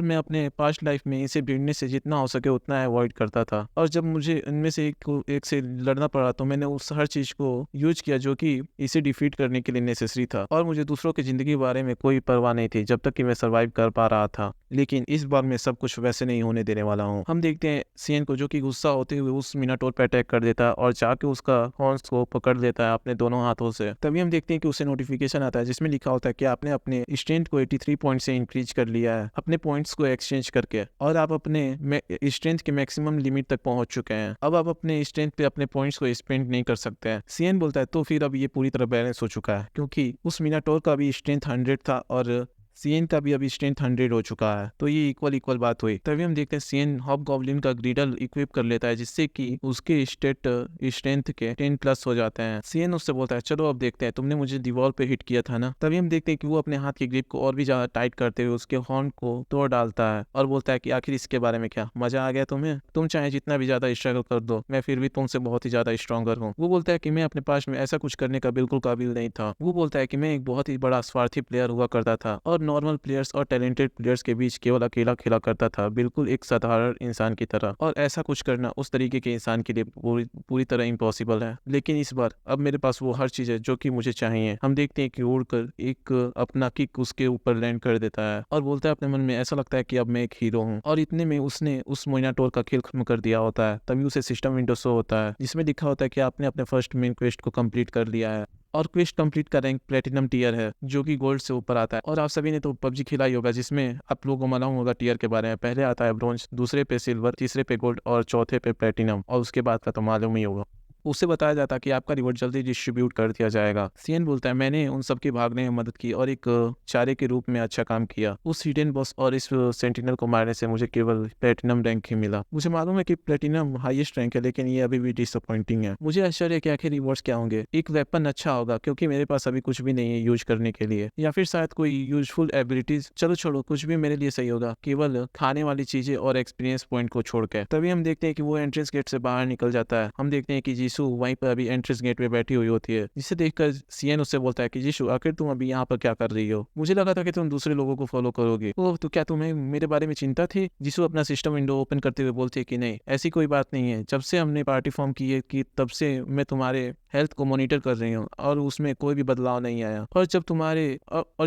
मैं अपने पास्ट लाइफ में इसे भिड़ने से जितना हो सके उतना अवॉइड करता था, और जब मुझे इनमें से एक से लड़ना पड़ा तो मैंने उस हर चीज को यूज किया जो कि इसे डिफीट करने के लिए नेसेसरी था। और मुझे दूसरों की जिंदगी के बारे में कोई परवाह नहीं थी जब तक कि मैं सर्वाइव कर पा रहा था। लेकिन इस बार मैं सब कुछ वैसे नहीं होने देने वाला हूँ। हम देखते हैं सीएन को जो कि गुस्सा होते हुए उस मिनाटोर पे अटैक कर देता है और जाके उसका हॉर्न्स को पकड़ लेता है अपने दोनों हाथों से। तभी हम देखते हैं कि उसे नोटिफिकेशन आता है जिसमें लिखा होता है कि आपने अपने स्ट्रेंथ को 83 पॉइंट से इंक्रीज कर लिया है अपने पॉइंट्स को एक्सचेंज करके, और आप अपने स्ट्रेंथ के मैक्सिमम लिमिट तक पहुंच चुके हैं। अब आप अपने स्ट्रेंथ पे अपने पॉइंट्स को स्पेंड नहीं कर सकते हैं। सीएन बोलता है तो फिर अब ये पूरी तरह बैलेंस हो चुका है, क्योंकि उस मिनाटोर का भी स्ट्रेंथ 100 था और सीएन का भी अभी स्ट्रेंथ 100 हो चुका है, तो ये इक्वल बात हुई। तभी हम देखते हैं सीएन हॉबगॉब्लिन का ग्रीडल इक्विप कर लेता है जिससे कि उसके स्ट्रेंथ के 10 प्लस हो जाते हैं। सीएन उससे बोलता है चलो अब देखते हैं, तुमने मुझे दीवार पे हिट किया था ना। तभी हम देखते हैं कि वो अपने हाथ की ग्रिप को और भी ज्यादा टाइट करते हुए उसके हॉर्न को तोड़ डालता है और बोलता है कि आखिर इसके बारे में क्या मजा आ गया तुम्हें, तुम चाहे जितना भी ज्यादा स्ट्रगल कर दो मैं फिर भी तुमसे बहुत ही ज्यादा स्ट्रॉन्गर हूँ। वो बोलता है कि मैं अपने पास में ऐसा कुछ करने का बिल्कुल काबिल नहीं था। वो बोलता है कि मैं एक बहुत ही बड़ा स्वार्थी प्लेयर हुआ करता था और नॉर्मल प्लेयर्स और टैलेंटेड प्लेयर्स के बीच केवल अकेला खेला करता था, बिल्कुल एक साधारण इंसान की तरह। और ऐसा कुछ करना उस तरीके के इंसान के लिए पूरी तरह इम्पॉसिबल है। लेकिन इस बार अब मेरे पास वो हर चीज है जो कि मुझे चाहिए। हम देखते हैं कि उड़कर एक अपना किक उसके ऊपर लैंड कर देता है और बोलता है अपने मन में ऐसा लगता है कि अब मैं एक हीरो हूँ। और इतने में उसने उस मिनाटोर का खेल खत्म कर दिया होता है। तभी उसे सिस्टम विंडो शो होता है जिसमें लिखा होता है कि आपने अपने फर्स्ट मेन क्वेस्ट को कंप्लीट कर लिया है, और क्वेस्ट कंप्लीट का रैंक प्लेटिनम टीयर है जो कि गोल्ड से ऊपर आता है। और आप सभी ने तो पबजी खेला ही होगा जिसमें आप लोगों को मालूम होगा टीयर के बारे में। पहले आता है ब्रॉन्ज, दूसरे पे सिल्वर, तीसरे पे गोल्ड और चौथे पे प्लेटिनम, और उसके बाद का तो मालूम ही होगा। उससे बताया जाता है कि आपका रिवॉर्ड जल्दी डिस्ट्रीब्यूट कर दिया जाएगा। सीएन बोलता है मैंने उन सबके भागने में मदद की और एक चारे के रूप में अच्छा काम किया। उस हिडन बॉस और इस सेंटिनल को मारने से मुझे केवल प्लेटिनम रैंक ही मिला। मुझे मालूम है कि प्लेटिनम हाईएस्ट रैंक है, लेकिन ये अभी भी डिसअपॉइंटिंग है। मुझे आश्चर्य है कि आखिर रिवॉर्ड्स क्या होंगे। एक वेपन अच्छा होगा क्योंकि मेरे पास अभी कुछ भी नहीं है यूज करने के लिए, या फिर शायद कोई यूजफुल एबिलिटीज। चलो छोड़ो, कुछ भी मेरे लिए सही होगा, केवल खाने वाली चीजें और एक्सपीरियंस पॉइंट को छोड़कर। तभी हम देखते हैं कि वो एंट्रेंस गेट से बाहर निकल जाता है। हम देखते हैं कि जीसू वहीं पर अभी एंट्रेंस गेट पे बैठी हुई होती है, जिसे देखकर सीएन उससे बोलता है कि जीशु आखिर तुम अभी यहाँ पर क्या कर रही हो, मुझे लगा था कि तुम दूसरे लोगों को फॉलो करोगे। ओह, तो क्या तुम्हें मेरे बारे में चिंता थी। जीशु अपना सिस्टम विंडो ओपन करते हुए बोलती है कि नहीं, ऐसी कोई बात नहीं है। जब से हमने पार्टी फॉर्म की है कि तब से मैं तुम्हारे हेल्थ को मॉनिटर कर रही हूँ और उसमें कोई भी बदलाव नहीं आया। और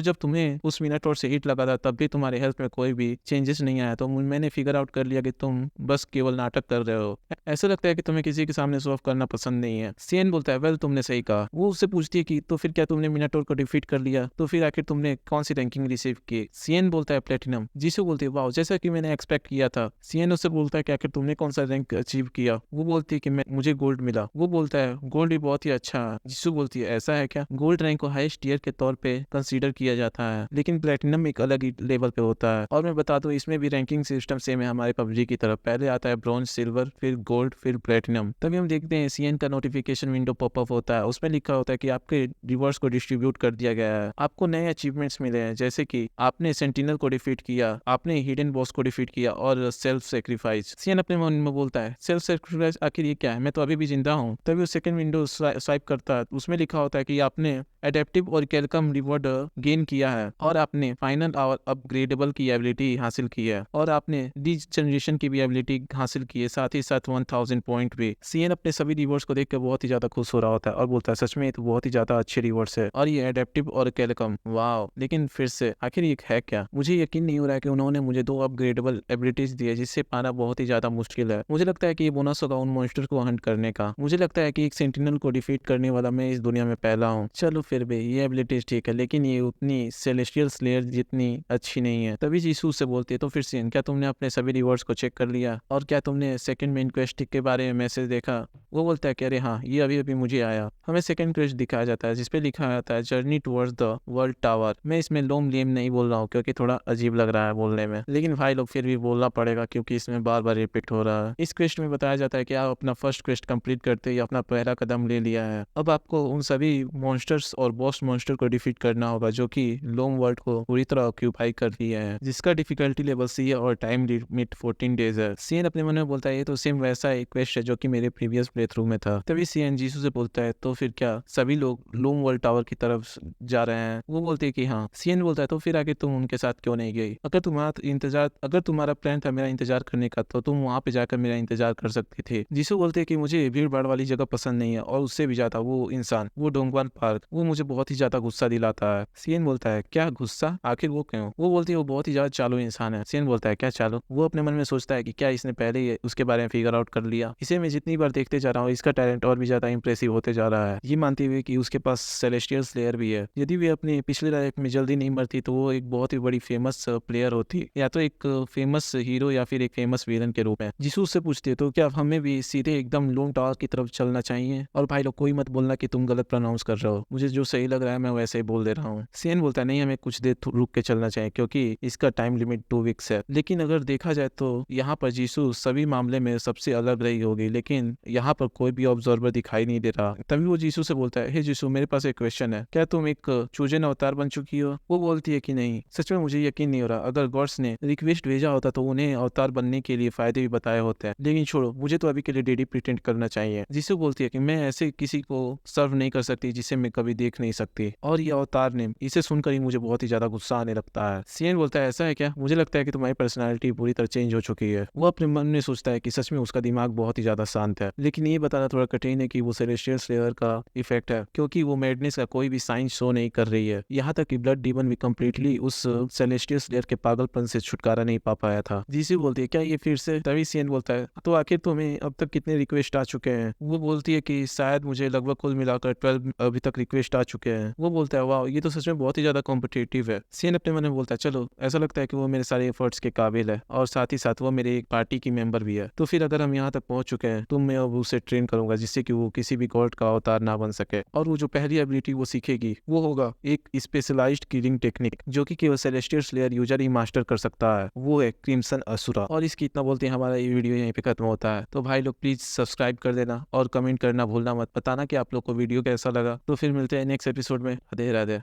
जब तुम्हें उस मिनाटोर से हिट लगा था तब भी तुम्हारे हेल्थ में कोई भी चेंजेस नहीं आया, तो मैंने फिगर आउट कर लिया कि तुम बस केवल नाटक कर रहे हो। ऐसा लगता है कि तुम्हें किसी के सामने शो ऑफ करना पसंद नहीं है। सीएन बोलता है वेल तुमने सही कहा। वो उससे पूछती है कि तो फिर क्या तुमने मिनाटोर को डिफीट कर लिया, तो फिर आखिर तुमने कौन सी रैंकिंग रिसीव की। सीएन बोलता है प्लेटिनम। जीसू बोलती है वाह, जैसा कि मैंने एक्सपेक्ट किया था। सीएन उससे बोलता है कि आखिर तुमने कौन सा रैंक अचीव किया। वो बोलती है कि मुझे गोल्ड मिला। वो बोलता है गोल्ड भी बहुत ही अच्छा है। जीसू बोलती है ऐसा है क्या। गोल्ड रैंक को हाईएस्ट टीयर के तौर पे कंसीडर किया जाता है, लेकिन प्लेटिनम एक अलग ही लेवल पे होता है। और मैं बता दूं इसमें भी रैंकिंग सिस्टम सेम है हमारे पबजी की तरफ। पहले आता है ब्रॉन्ज, सिल्वर, फिर गोल्ड, फिर प्लेटिनम। तभी हम देखते हैं सीएन का नोटिफिकेशन विंडो पॉपअप होता है। उसमें लिखा होता है कि आपके रिवॉर्ड्स को डिस्ट्रीब्यूट कर दिया गया है। आपको नए अचीवमेंट्स मिले हैं, जैसे कि आपने सेंटिनल को डिफीट किया, आपने हिडन बॉस को डिफीट किया और सेल्फ सेक्रीफाइस। सीएन अपने मन में बोलता है सेल्फ सेक्रीफाइस आखिर ये क्या है, मैं तो अभी भी जिंदा हूँ। तभी वो सेकंड विंडो स्वाइप करता है। उसमें लिखा होता है कि आपने एडेप्टिव और कैलकम रिवॉर्ड गेन किया है, और आपने फाइनल और अपग्रेडेबल की एबिलिटी हासिल की है, और आपने रीजनरेशन की भी एबिलिटी हासिल की है, साथ ही साथ 1000 पॉइंट भी। सीएन अपने सभी रिवॉर्ड्स को देखकर बहुत ही ज्यादा खुश हो रहा होता है और बोलता है सच में तो बहुत ही ज्यादा अच्छे रिवॉर्ड्स है, और ये एडेप्टिव और कैलकम वाह। लेकिन फिर से आखिर ये है क्या। मुझे यकीन नहीं हो रहा है कि उन्होंने मुझे 2 अपग्रेडेबल एबिलिटीज दी है जिससे पाना बहुत ही ज्यादा मुश्किल है। मुझे लगता है कि ये बोनस होगा उन मॉन्स्टर को हंट करने का। मुझे लगता है कि एक सेंटिनल को डिफीट करने वाला मैं इस दुनिया में पहला हूँ। चलो फिर भी ये एबिलिटीज ठीक है, लेकिन ये उतनी सेलेस्टियल स्लेयर जितनी अच्छी नहीं है। तभी यीशु से बोलती है, तो फिर सीन, क्या तुमने अपने सभी रिवॉर्ड्स को चेक कर लिया और क्या तुमने सेकंड मेन क्वेस्ट के बारे में मैसेज देखा? वो बोलता है कि अरे हाँ, ये अभी अभी मुझे आया। हमें सेकंड क्वेस्ट दिखाया जाता है जिसपे लिखा जाता है journey towards the world tower. मैं इसमें लोम लेम नहीं बोल रहा हूँ क्योंकि थोड़ा अजीब लग रहा है बोलने में, लेकिन भाई लोग फिर भी बोलना पड़ेगा क्योंकि इसमें बार बार रिपीट हो रहा है। इस क्वेस्ट में बताया जाता है कि आप अपना फर्स्ट क्वेस्ट कंप्लीट करते ही अपना पहला कदम ले लिया है। अब आपको उन सभी मॉन्स्टर्स और बॉस मॉन्स्टर को डिफीट करना होगा जो कि लोम वर्ल्ड को पूरी तरह ऑक्यूपाई कर लिया है, जिसका डिफिकल्टी लेवल सी है और टाइम लिमिट 14 डेज है। सीएन अपने मन में बोलता है ये तो सेम वैसा एक क्वेस्ट है जो कि मेरे प्रीवियस प्ले थ्रू में था। तभी सीएन जीसू से बोलता है, तो फिर क्या सभी लोग लोम वर्ल्ड टावर की तरफ जा रहे हैं? वो बोलते हैं कि हाँ। सीएन बोलता है, तो फिर आगे तुम उनके साथ क्यों नहीं गई? अगर तुम्हारा प्लान था मेरा इंतजार करने का तो तुम वहां पे जाकर मेरा इंतजार कर सकती थी। जीसू बोलते हैं कि मुझे भीड़ भाड़ वाली जगह पसंद नहीं है, और उससे भी ज्यादा वो इंसान, वो डोंगवान पार्क, वो मुझे बहुत ही ज्यादा गुस्सा दिलाता है। सीएन बोलता है, क्या गुस्सा? आखिर वो क्यों? वो बोलती है वो बहुत ही ज्यादा चालू इंसान है। सीएन बोलता है, क्या चालू? वो अपने मन में सोचता है कि क्या इसने पहले ही उसके बारे में फिगर आउट कर लिया? इसे मैं जितनी बार देखते जा रहा हूँ इसका टैलेंट और भी ज्यादा इंप्रेसिव होते जा रहा है, ये मानते हुए कि उसके पास सेलेस्टियल स्लेयर भी है। यदि वे अपनी पिछली लाइफ में जल्दी नहीं मरती तो वो एक बहुत ही बड़ी फेमस प्लेयर होती, या तो एक फेमस हीरो या फिर एक फेमस विलन के रूप में। जीसू से पूछते तो क्या हमें भी सीधे एकदम लोन टावर की तरफ चलना चाहिए? और भाई लोग कोई मत बोलना कि तुम गलत प्रोनाउंस कर रहे हो, मुझे जो सही लग रहा है मैं वैसे ही बोल दे रहा हूँ। सीएन बोलता है, नहीं, हमें कुछ देर रुक के चलना चाहिए क्योंकि इसका टाइम लिमिट 2 वीक्स है। लेकिन अगर देखा जाए तो यहाँ पर जीसू सभी मामले में सबसे अलग रही होगी, लेकिन यहाँ पर कोई भी ऑब्जर्वर दिखाई नहीं दे रहा। तभी वो जीसू से बोलता है, हे जीसू, मेरे पास एक क्वेश्चन है, क्या तुम एक चूजन अवतार बन चुकी हो? वो बोलती है कि नहीं, सच में मुझे यकीन नहीं हो रहा। अगर गॉड्स ने रिक्वेस्ट भेजा होता तो उन्हें अवतार बनने के लिए फायदे भी बताए होते हैं, लेकिन छोड़ो, मुझे तो अभी के लिए डेडी प्रिटेंड करना चाहिए। जीसू बोलती है कि मैं ऐसे किसी को सर्व नहीं कर सकती जिसे मैं कभी देख नहीं सकती, और ये अवतार ने, इसे सुनकर ही मुझे बहुत ही ज्यादा गुस्सा आने लगता है। सीएन बोलता है, ऐसा है क्या? मुझे लगता है कि तुम्हारी पर्सनालिटी पूरी तरह चेंज हो चुकी है। वो अपने मन में सोचता है कि सच में उसका दिमाग बहुत ही ज्यादा शांत है, लेकिन ये बताना थोड़ा कठिन है कि वो सेलेस्टियल स्लेयर का इफेक्ट है, क्योंकि वो मैडनेस का कोई भी साइन शो नहीं कर रही है। यहाँ तक कि ब्लड डीमन भी कम्प्लीटली उस सेलेस्टियल स्लेयर के पागलपन से छुटकारा नहीं पा पाया था। जीसी बोलती है, क्या ये फिर से? तभी सीएन बोलता है, तो आखिर तुम्हें अब तक कितने रिक्वेस्ट आ चुके हैं? वो बोलती है कि शायद मुझे लगभग कुल मिलाकर 12 अभी तक रिक्वेस्ट आ चुके हैं। वो बोलता है, वाह, ये तो सच में बहुत ही ज्यादा कॉम्पिटिटिव है। सीएन अपने मन में बोलता है, चलो, ऐसा लगता है कि वो मेरे सारे एफर्ट्स के काबिल है, और साथ ही साथ वो मेरे एक पार्टी की मेंबर भी है। तो फिर अगर हम यहाँ तक पहुंच चुके हैं तो मैं अब उसे ट्रेन करूंगा जिससे कि वो किसी भी गॉड का अवतार ना बन सके, और वो जो पहली एबिलिटी वो सीखेगी वो होगा एक स्पेशलाइज्ड किलिंग टेक्निक जो कि केवल सेलेस्टियल स्लेयर यूजर ही मास्टर कर सकता है। वो है क्रिम्सन असुरा। और इसकी इतना बोलते हैं हमारा ये वीडियो यहीं पे खत्म होता है। तो भाई लोग प्लीज सब्सक्राइब कर देना और कमेंट करना भूलना मत, बताना कि आप लोग को वीडियो कैसा लगा। तो फिर मिलते हैं नेक्स्ट एपिसोड में। राधे राधे।